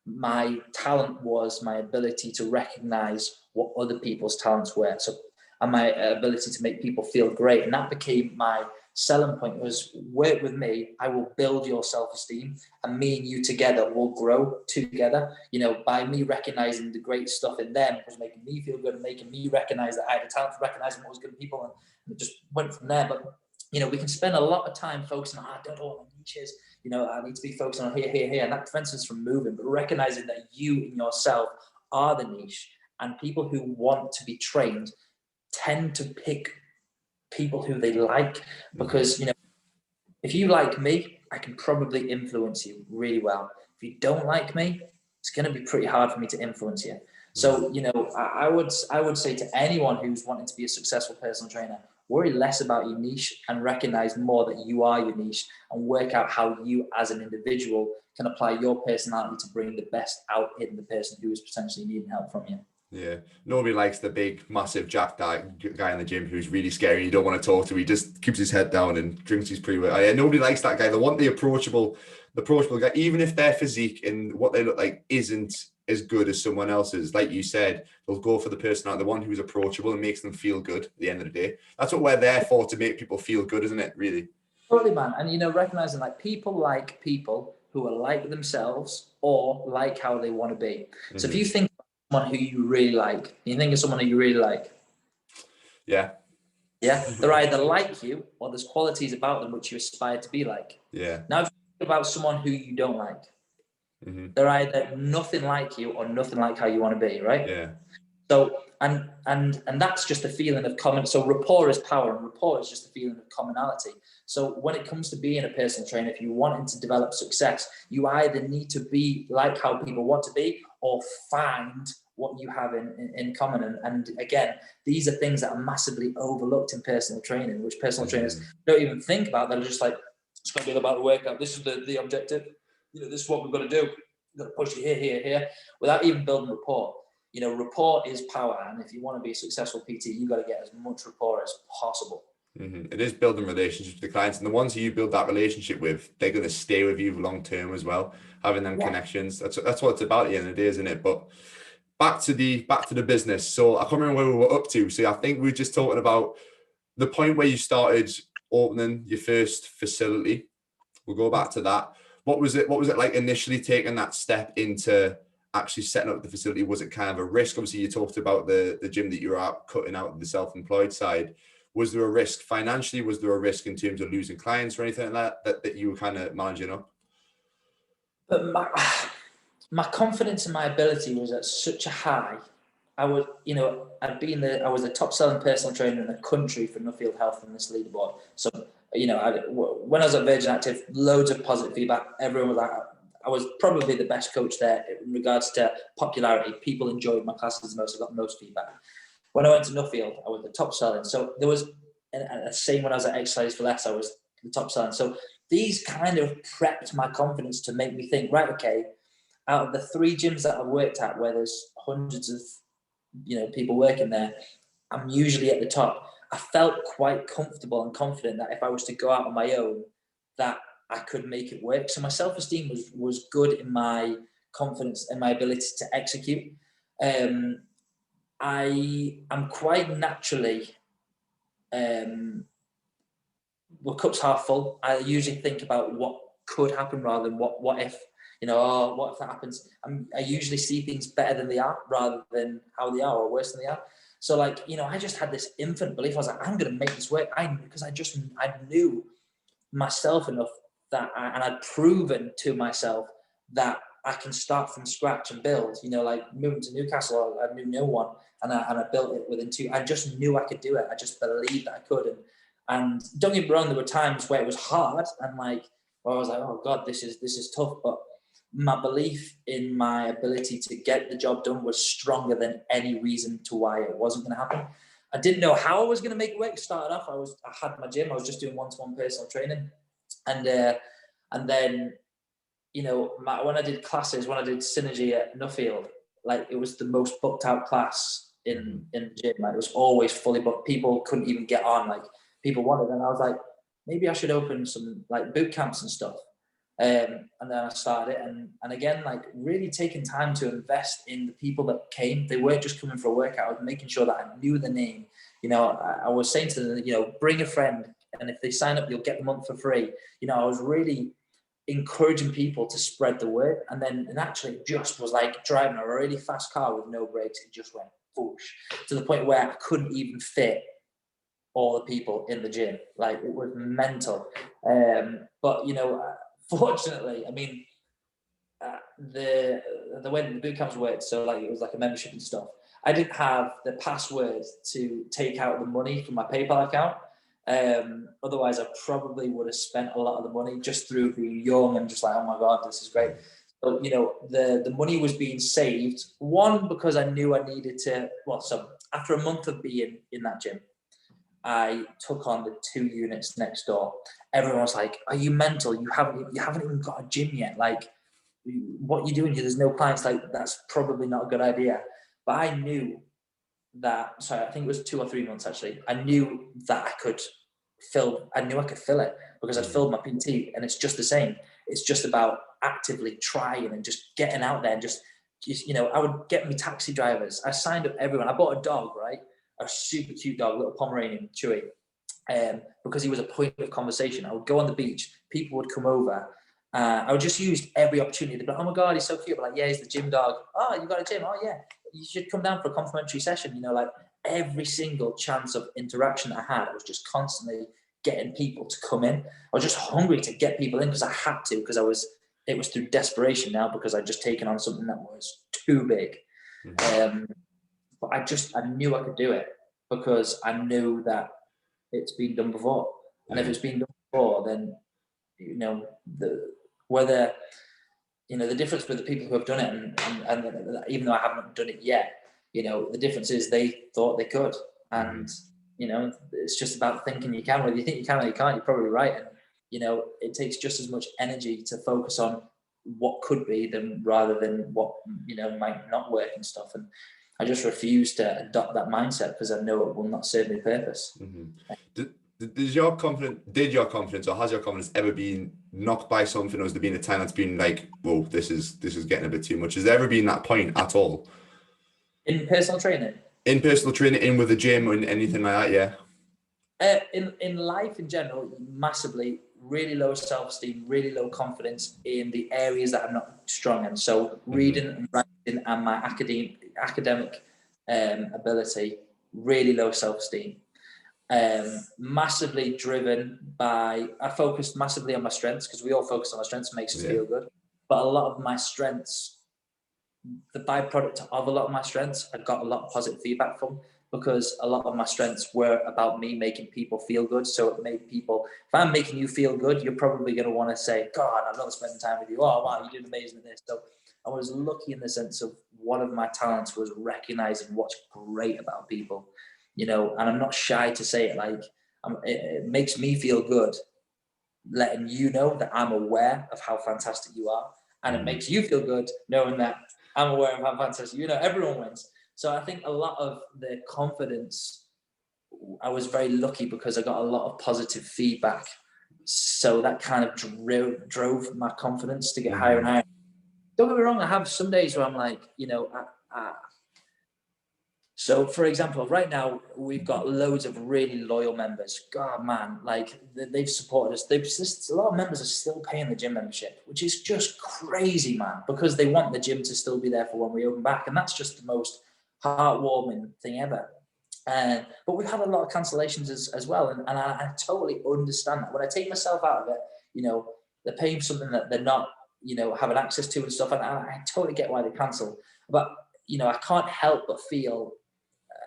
My talent was my ability to recognize what other people's talents were. So, and my ability to make people feel great. And that became my selling point, was work with me. I will build your self-esteem, and me and you together will grow together. By me recognizing the great stuff in them was making me feel good and making me recognize that I had a talent for recognizing what was good in people. And it just went from there. But, we can spend a lot of time focusing on, I don't know what my niche is. I need to be focusing on here. And that prevents us from moving, but recognizing that you in yourself are the niche, and people who want to be trained tend to pick people who they like, because if you like me, I can probably influence you really well. If you don't like me, it's going to be pretty hard for me to influence you. So I would say to anyone who's wanting to be a successful personal trainer, worry less about your niche and recognize more that you are your niche, and work out how you as an individual can apply your personality to bring the best out in the person who is potentially needing help from you. Yeah, nobody likes the big, massive jacked guy in the gym who's really scary. You don't want to talk to. He just keeps his head down and drinks his pre-workout. Yeah, nobody likes that guy. They want the approachable guy, even if their physique and what they look like isn't as good as someone else's. Like you said, they'll go for the person, the one who's approachable and makes them feel good at the end of the day. That's what we're there for, to make people feel good, isn't it, really? Totally, man. And, you know, recognizing like people who are like themselves or like how they want to be. So if you think of someone who you really like, you think of someone who you really like. Yeah. Yeah. They're either like you or there's qualities about them which you aspire to be like. Yeah. Now, if you think about someone who you don't like, they're either nothing like you or nothing like how you want to be, right? Yeah. So, and that's just a feeling of common. So rapport is power, and rapport is just a feeling of commonality. So when it comes to being a personal trainer, if you wanting to develop success, you either need to be like how people want to be, or find what you have in common. And again, these are things that are massively overlooked in personal training, which personal trainers don't even think about. They're just like, it's going to be about the workout. This is the objective. You know, this is what we've got to do. We've got to push it here, without even building rapport. You know, rapport is power, and if you want to be a successful PT, you got to get as much rapport as possible. It is building relationships with the clients, and the ones who you build that relationship with, they're going to stay with you long term as well. Having them connections, that's what it's about at the end of the day, isn't it? But back to the business. So I can't remember where we were up to. So I think we were just talking about the point where you started opening your first facility. We'll go back to that. What was it like initially taking that step into actually setting up the facility? Was it kind of a risk? Obviously, you talked about the gym that you were at, cutting out the self-employed side. Was there a risk financially? Was there a risk in terms of losing clients or anything like that you were kind of managing up? But my confidence in my ability was at such a high. I was the top selling personal trainer in the country for Nuffield Health in this leaderboard. So, you know, when I was at Virgin Active, loads of positive feedback. Everyone was like, I was probably the best coach there in regards to popularity. People enjoyed my classes the most. I got the most feedback. When I went to Nuffield, I was the top selling. So there was, and the same when I was at Exercise for Less, I was the top selling. So these kind of prepped my confidence to make me think, right, okay, out of the 3 gyms that I've worked at where there's hundreds of, you know, people working there, I'm usually at the top. I felt quite comfortable and confident that if I was to go out on my own, that I could make it work. So my self-esteem was good in my confidence and my ability to execute. I am quite naturally, well, cup's half full. I usually think about what could happen rather than what if, you know, oh, what if that happens? I usually see things better than they are rather than how they are or worse than they are. So like, you know, I just had this infinite belief. I was like, I'm going to make this work. Because I knew myself enough and I'd proven to myself that I can start from scratch and build, you know, like moving to Newcastle, I knew no one and I built it within 2. I just knew I could do it. I just believed that I could. And don't get me wrong, there were times where it was hard and like, where I was like, oh God, this is tough. But my belief in my ability to get the job done was stronger than any reason to why it wasn't going to happen. I didn't know how I was going to make it work. Started off, I had my gym. I was just doing one-to-one personal training, and then, you know, when I did classes, when I did Synergy at Nuffield, like it was the most booked out class in the gym. Like it was always fully booked. People couldn't even get on. Like people wanted, and I was like, maybe I should open some like boot camps and stuff. And then I started it, and again, like really taking time to invest in the people that came. They weren't just coming for a workout. I was making sure that I knew the name. You know, I was saying to them, you know, bring a friend, and if they sign up, you'll get the month for free. You know, I was really encouraging people to spread the word, and actually just was like driving a really fast car with no brakes. It just went whoosh to the point where I couldn't even fit all the people in the gym. Like it was mental. But you know, fortunately, I mean, the way the boot camps worked, so like it was like a membership and stuff. I didn't have the password to take out the money from my PayPal account. Otherwise, I probably would have spent a lot of the money just through being young and just like, oh my God, this is great. So, you know, the money was being saved. One, because I knew I needed to, so after a month of being in that gym, I took on the 2 units next door. Everyone was like, are you mental? You haven't even got a gym yet. Like, what are you doing here? There's no clients. Like, that's probably not a good idea. But I knew that, I think it was 2 or 3 months actually. I knew that I could fill it because I'd filled my PT, and it's just the same. It's just about actively trying and just getting out there and just just, I would get me taxi drivers. I signed up everyone. I bought a dog, right? A super cute dog, little Pomeranian, Chewy. Because he was a point of conversation. I would go on the beach, people would come over. I would just use every opportunity to be like, oh my God, he's so cute. But like, yeah, he's the gym dog. Oh, you got a gym? Oh yeah, you should come down for a complimentary session. Like every single chance of interaction that I had, I was just constantly getting people to come in. I was just hungry to get people in because I had to, because it was through desperation now, because I'd just taken on something that was too big. But I knew I could do it because I knew that it's been done before. And if it's been done before, then, the difference with the people who have done it and even though I haven't done it yet, the difference is they thought they could. And, it's just about thinking you can. Whether you think you can or you can't, you're probably right. And, it takes just as much energy to focus on what could be rather than what, might not work and stuff. And I just refuse to adopt that mindset because I know it will not serve me purpose. Did your confidence or has your confidence ever been knocked by something, or has there been a time that's been like, whoa, this is getting a bit too much? Has there ever been that point at all? In personal training? In with the gym and anything like that, yeah. In life in general, massively, really low self-esteem, really low confidence in the areas that I'm not strong in. So reading and writing and my academic ability, really low self-esteem. Massively driven by, I focused massively on my strengths, because we all focus on our strengths, makes us feel good. But a lot of my strengths, the byproduct of a lot of my strengths, I got a lot of positive feedback from, because a lot of my strengths were about me making people feel good. So it made people, if I'm making you feel good, you're probably going to want to say, God, I love spending time with you. Oh, wow, you did amazing at this. So I was lucky in the sense of one of my talents was recognizing what's great about people, and I'm not shy to say it. Like, it makes me feel good letting you know that I'm aware of how fantastic you are. And it makes you feel good knowing that I'm aware of how fantastic, everyone wins. So I think a lot of the confidence, I was very lucky because I got a lot of positive feedback. So that kind of drove my confidence to get higher and higher. Don't get me wrong, I have some days where I'm like, so for example, right now we've got loads of really loyal members. God, man, like they've supported us. A lot of members are still paying the gym membership, which is just crazy, man, because they want the gym to still be there for when we open back. And that's just the most heartwarming thing ever. But we've had a lot of cancellations as well. And I totally understand that. When I take myself out of it, they're paying for something that they're not, having access to and stuff. And I totally get why they cancel. But, I can't help but feel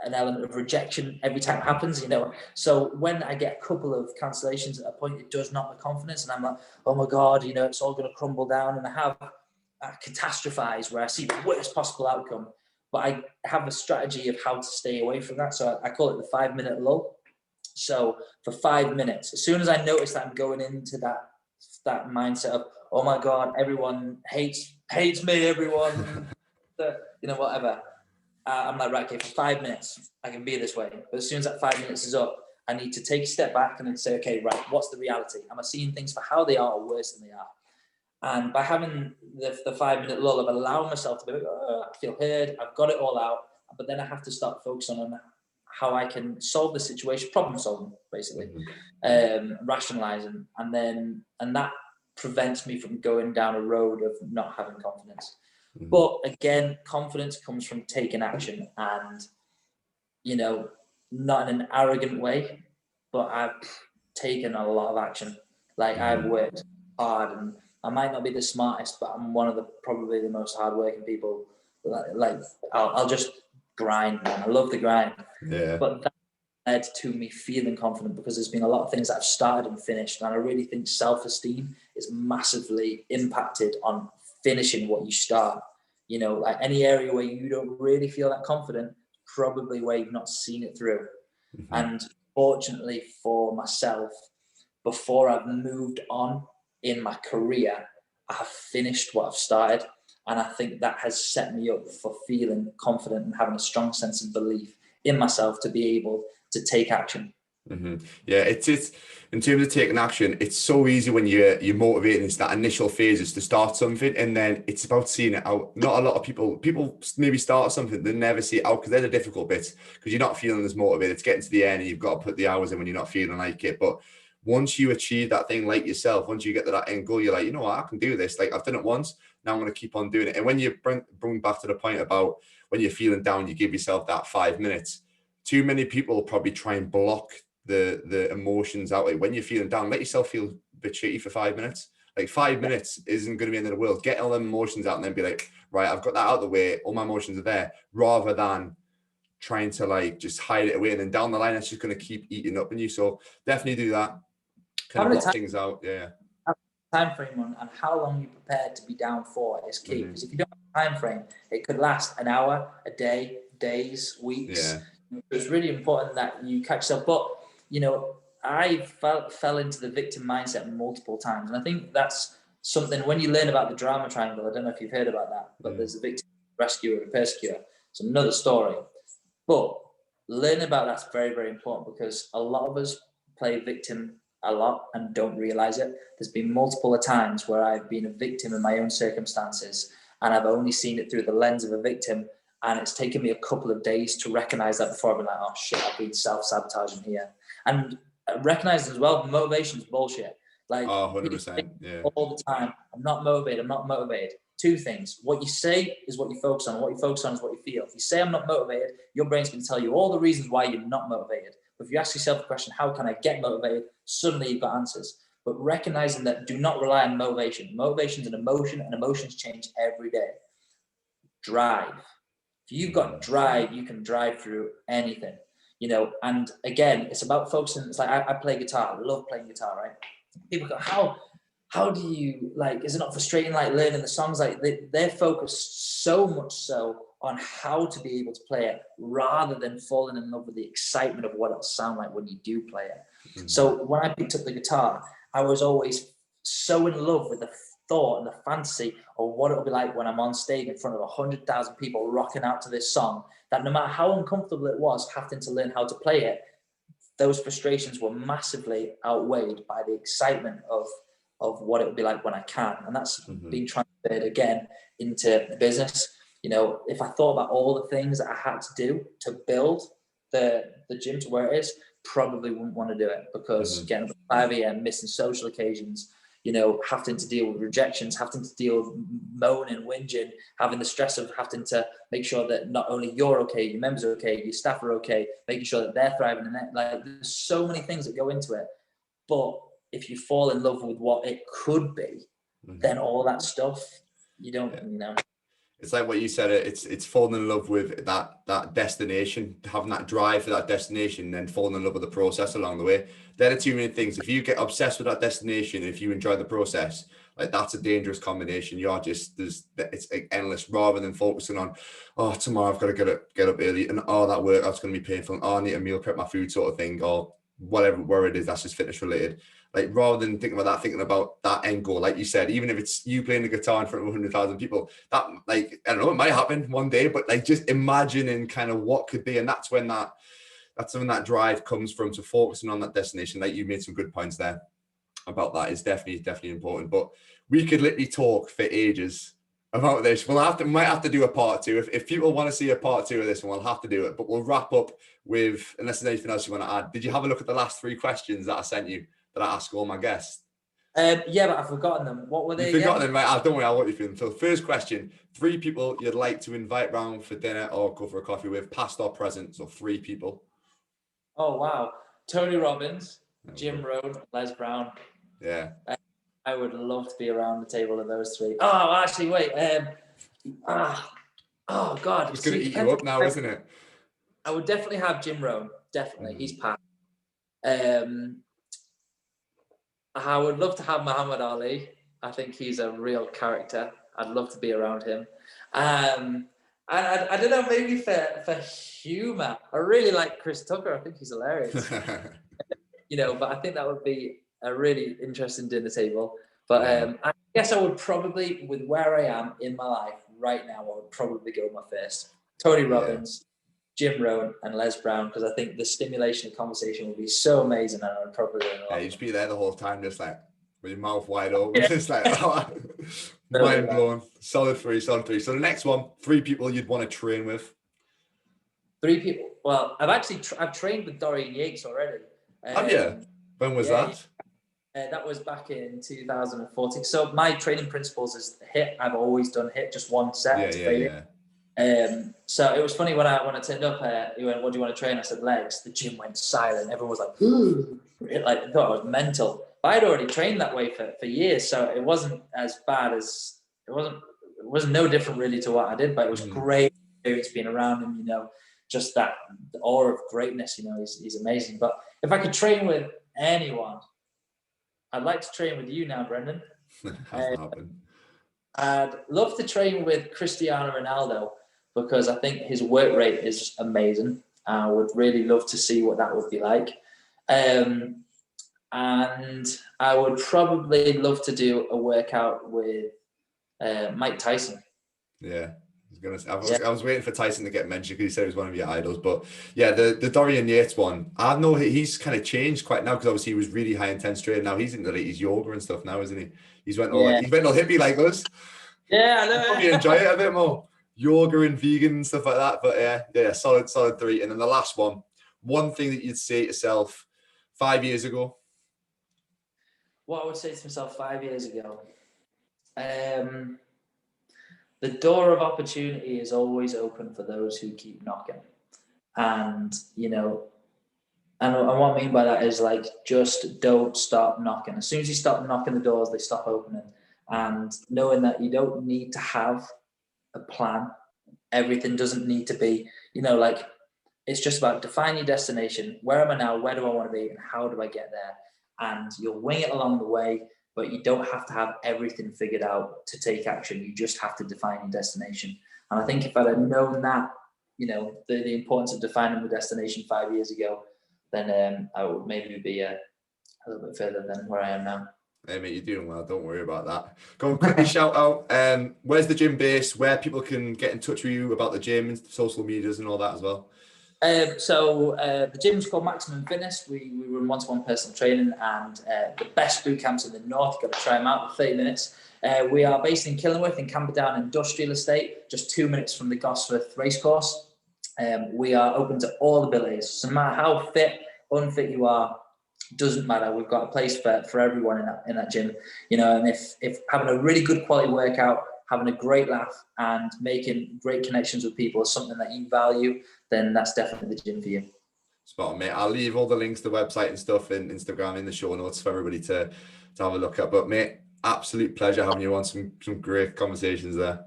an element of rejection every time it happens, So when I get a couple of cancellations at a point, it does knock my confidence. And I'm like, oh my God, it's all going to crumble down. And I catastrophize where I see the worst possible outcome. But I have a strategy of how to stay away from that. So I call it the 5-minute lull. So for 5 minutes, as soon as I notice that I'm going into that mindset of, oh my God, everyone hates me, everyone, whatever. I'm like, right, okay, for 5 minutes, I can be this way. But as soon as that 5 minutes is up, I need to take a step back and then say, okay, right, what's the reality? Am I seeing things for how they are or worse than they are? And by having the 5-minute lull, I've allowed myself to be like, oh, I feel heard, I've got it all out. But then I have to start focusing on how I can solve the situation, problem solving, basically, rationalizing. And that prevents me from going down a road of not having confidence. But again, confidence comes from taking action and, not in an arrogant way, but I've taken a lot of action. Like I've worked hard and I might not be the smartest, but I'm one of probably the most hardworking people. Like I'll just grind, man. I love the grind. Yeah. But that led to me feeling confident because there's been a lot of things that I've started and finished. And I really think self-esteem is massively impacted on finishing what you start. Like any area where you don't really feel that confident, probably where you've not seen it through. And fortunately for myself, before I've moved on in my career, I have finished what I've started. And I think that has set me up for feeling confident and having a strong sense of belief in myself to be able to take action. Yeah, it's in terms of taking action, it's so easy when you're motivated. It's that initial phase is to start something, and then it's about seeing it out. Not a lot of people maybe start something, they never see it out because they're the difficult bits, because you're not feeling as motivated. It's getting to the end and you've got to put the hours in when you're not feeling like it. But once you achieve that thing, like yourself, once you get to that end goal, you're like, you know what, I can do this. Like, I've done it once, now I'm going to keep on doing it. And when you bring back to the point about when you're feeling down, you give yourself that 5 minutes. Too many people probably try and block the emotions out. Like when you're feeling down, let yourself feel a bit shitty for 5 minutes. Like 5 minutes isn't going to be the end of the world. Get all them emotions out and then be like, right, I've got that out of the way, all my emotions are there, rather than trying to like just hide it away, and then down the line it's just going to keep eating up in you. So definitely do that, kind of block things out. Yeah, time frame on how long you're prepared to be down for is key, because if you don't have a time frame, it could last an hour, a day, days, weeks. It's really important that you catch yourself. But I fell into the victim mindset multiple times, and I think that's something when you learn about the drama triangle. I don't know if you've heard about that, but there's a victim, rescuer, and persecutor. It's another story, but learning about that's very, very important, because a lot of us play victim a lot and don't realize it. There's been multiple times where I've been a victim in my own circumstances, and I've only seen it through the lens of a victim. And it's taken me a couple of days to recognize that before I've been like, oh shit, I've been self-sabotaging here. And recognize as well, motivation is bullshit. Like, 100%. Yeah. All the time, I'm not motivated. Two things. What you say is what you focus on. What you focus on is what you feel. If you say I'm not motivated, your brain's going to tell you all the reasons why you're not motivated. But if you ask yourself the question, how can I get motivated? Suddenly you've got answers. But recognizing that, do not rely on motivation. Motivation is an emotion, and emotions change every day. Drive. If you've got drive, you can drive through anything, and again, it's about focusing. It's like I play guitar. I love playing guitar, right? People go, how do you, like, is it not frustrating, like, learning the songs? Like, they're focused so much so on how to be able to play it, rather than falling in love with the excitement of what it'll sound like when you do play it. So when I picked up the guitar, I was always so in love with the thought and the fantasy of what it'll be like when I'm on stage in front of 100,000 people rocking out to this song, that no matter how uncomfortable it was having to learn how to play it, those frustrations were massively outweighed by the excitement of what it would be like when I can. And that's been transferred again into the business. If I thought about all the things that I had to do to build the gym to where it is, probably wouldn't want to do it, because getting up at 5 a.m, missing social occasions, having to deal with rejections, having to deal with moaning, whinging, having the stress of having to make sure that not only you're okay, your members are okay, your staff are okay, making sure that they're thriving, and like, there's so many things that go into it. But if you fall in love with what it could be, then all that stuff, you don't, It's like what you said, it's falling in love with that destination, having that drive for that destination, and then falling in love with the process along the way. They're the two main things. If you get obsessed with that destination, if you enjoy the process, like, that's a dangerous combination. It's like endless, rather than focusing on, oh, tomorrow I've got to get up early, and oh, that workout's going to be painful, and oh, I need to meal prep my food, sort of thing, or where it is that's just fitness related. Like, rather than thinking about that, thinking about that end goal, like you said, even if it's you playing the guitar in front of 100,000 people, that, like, I don't know, it might happen one day, but like, just imagining kind of what could be. And that's when that drive comes from, to focusing on that destination. Like, you made some good points there about that. Is definitely important. But we could literally talk for ages about this. Might have to do a part two. If people want to see a part two of this one, we'll have to do it. But we'll wrap up with, unless there's anything else you want to add. Did you have a look at the last 3 questions that I sent you, that I ask all my guests? Yeah, but I've forgotten them. What were they? You've forgotten them, right? Don't worry, I'll walk you through them. So the first question: 3 people you'd like to invite round for dinner or go for a coffee with, past or present. So 3 people. Oh wow, Tony Robbins, Jim Rohn, Les Brown. Yeah. I would love to be around the table of those 3. Oh, actually, wait. Oh God, It's going to eat you up now, isn't it? I would definitely have Jim Rohn. Definitely, he's packed. I would love to have Muhammad Ali. I think he's a real character. I'd love to be around him. And I don't know, maybe for humor, I really like Chris Tucker. I think he's hilarious. But I think that would be a really interesting dinner table. But I guess I would probably, with where I am in my life right now, I would probably go my first. Tony Robbins, Jim Rohn and Les Brown, because I think the stimulation of conversation would be so amazing, and I'd probably learn a lot. Yeah, you'd just be there the whole time, just like with your mouth wide open, Yeah. just like mind blown. Solid three. So the next one, 3 people you'd want to train with. 3 people. Well, I've trained with Dorian Yates already. Have you? When was that? That was back in 2014. So my training principles is HIIT. I've always done HIIT, just one set to failure. So it was funny when I turned up, he went, "What do you want to train?" I said, "Legs." The gym went silent. Everyone was like, "Ooh," like I thought I was mental. But I'd already trained that way for years, so it wasn't as bad as it wasn't no different really to what I did. But it was great experience being around him. You know, just that aura of greatness. You know, he's amazing. But if I could train with anyone, I'd like to train with you now, Brendan. Hasn't happened. I'd love to train with Cristiano Ronaldo because I think his work rate is amazing. I would really love to see what that would be like. And I would probably love to do a workout with Mike Tyson. Yeah. I was waiting for Tyson to get mentioned because he said he was one of your idols. But yeah, the Dorian Yates one, I know he's kind of changed quite now because obviously he was really high intense training. Now he's into his yoga and stuff now, isn't he? He's went all hippie like us. Yeah, I know. Probably enjoy it a bit more. Yoga and vegan and stuff like that. But yeah, solid 3. And then the last one thing that you'd say to yourself 5 years ago. What I would say to myself 5 years ago. The door of opportunity is always open for those who keep knocking. And, you know, and what I mean by that is like, just don't stop knocking. As soon as you stop knocking the doors, they stop opening. And knowing that you don't need to have a plan. Everything doesn't need to be, you know, like, it's just about define your destination. Where am I now? Where do I want to be? And how do I get there? And you'll wing it along the way. But you don't have to have everything figured out to take action. You just have to define your destination. And I think if I'd have known that, you know, the importance of defining the destination 5 years ago, then I would maybe be a little bit further than where I am now. Hey mate, you're doing well. Don't worry about that. Go and quickly shout out. Where's the gym based? Where people can get in touch with you about the gym and social medias and all that as well. So the gym's called Maximum Fitness. We run one-to-one personal training and the best boot camps in the north. You've got to try them out for 30 minutes. We are based in Killingworth in Camperdown Industrial Estate, just 2 minutes from the Gosforth Racecourse. We are open to all abilities. So no matter how fit, unfit you are, doesn't matter. We've got a place for everyone in that gym. You know, and if having a really good quality workout, having a great laugh and making great connections with people is something that you value, then that's definitely the gym for you. Spot on, mate. I'll leave all the links to the website and stuff in Instagram in the show notes for everybody to have a look at. But mate, absolute pleasure having you on. Some great conversations there.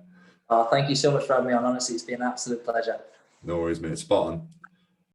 Thank you so much for having me on. Honestly, it's been an absolute pleasure. No worries, mate. Spot on.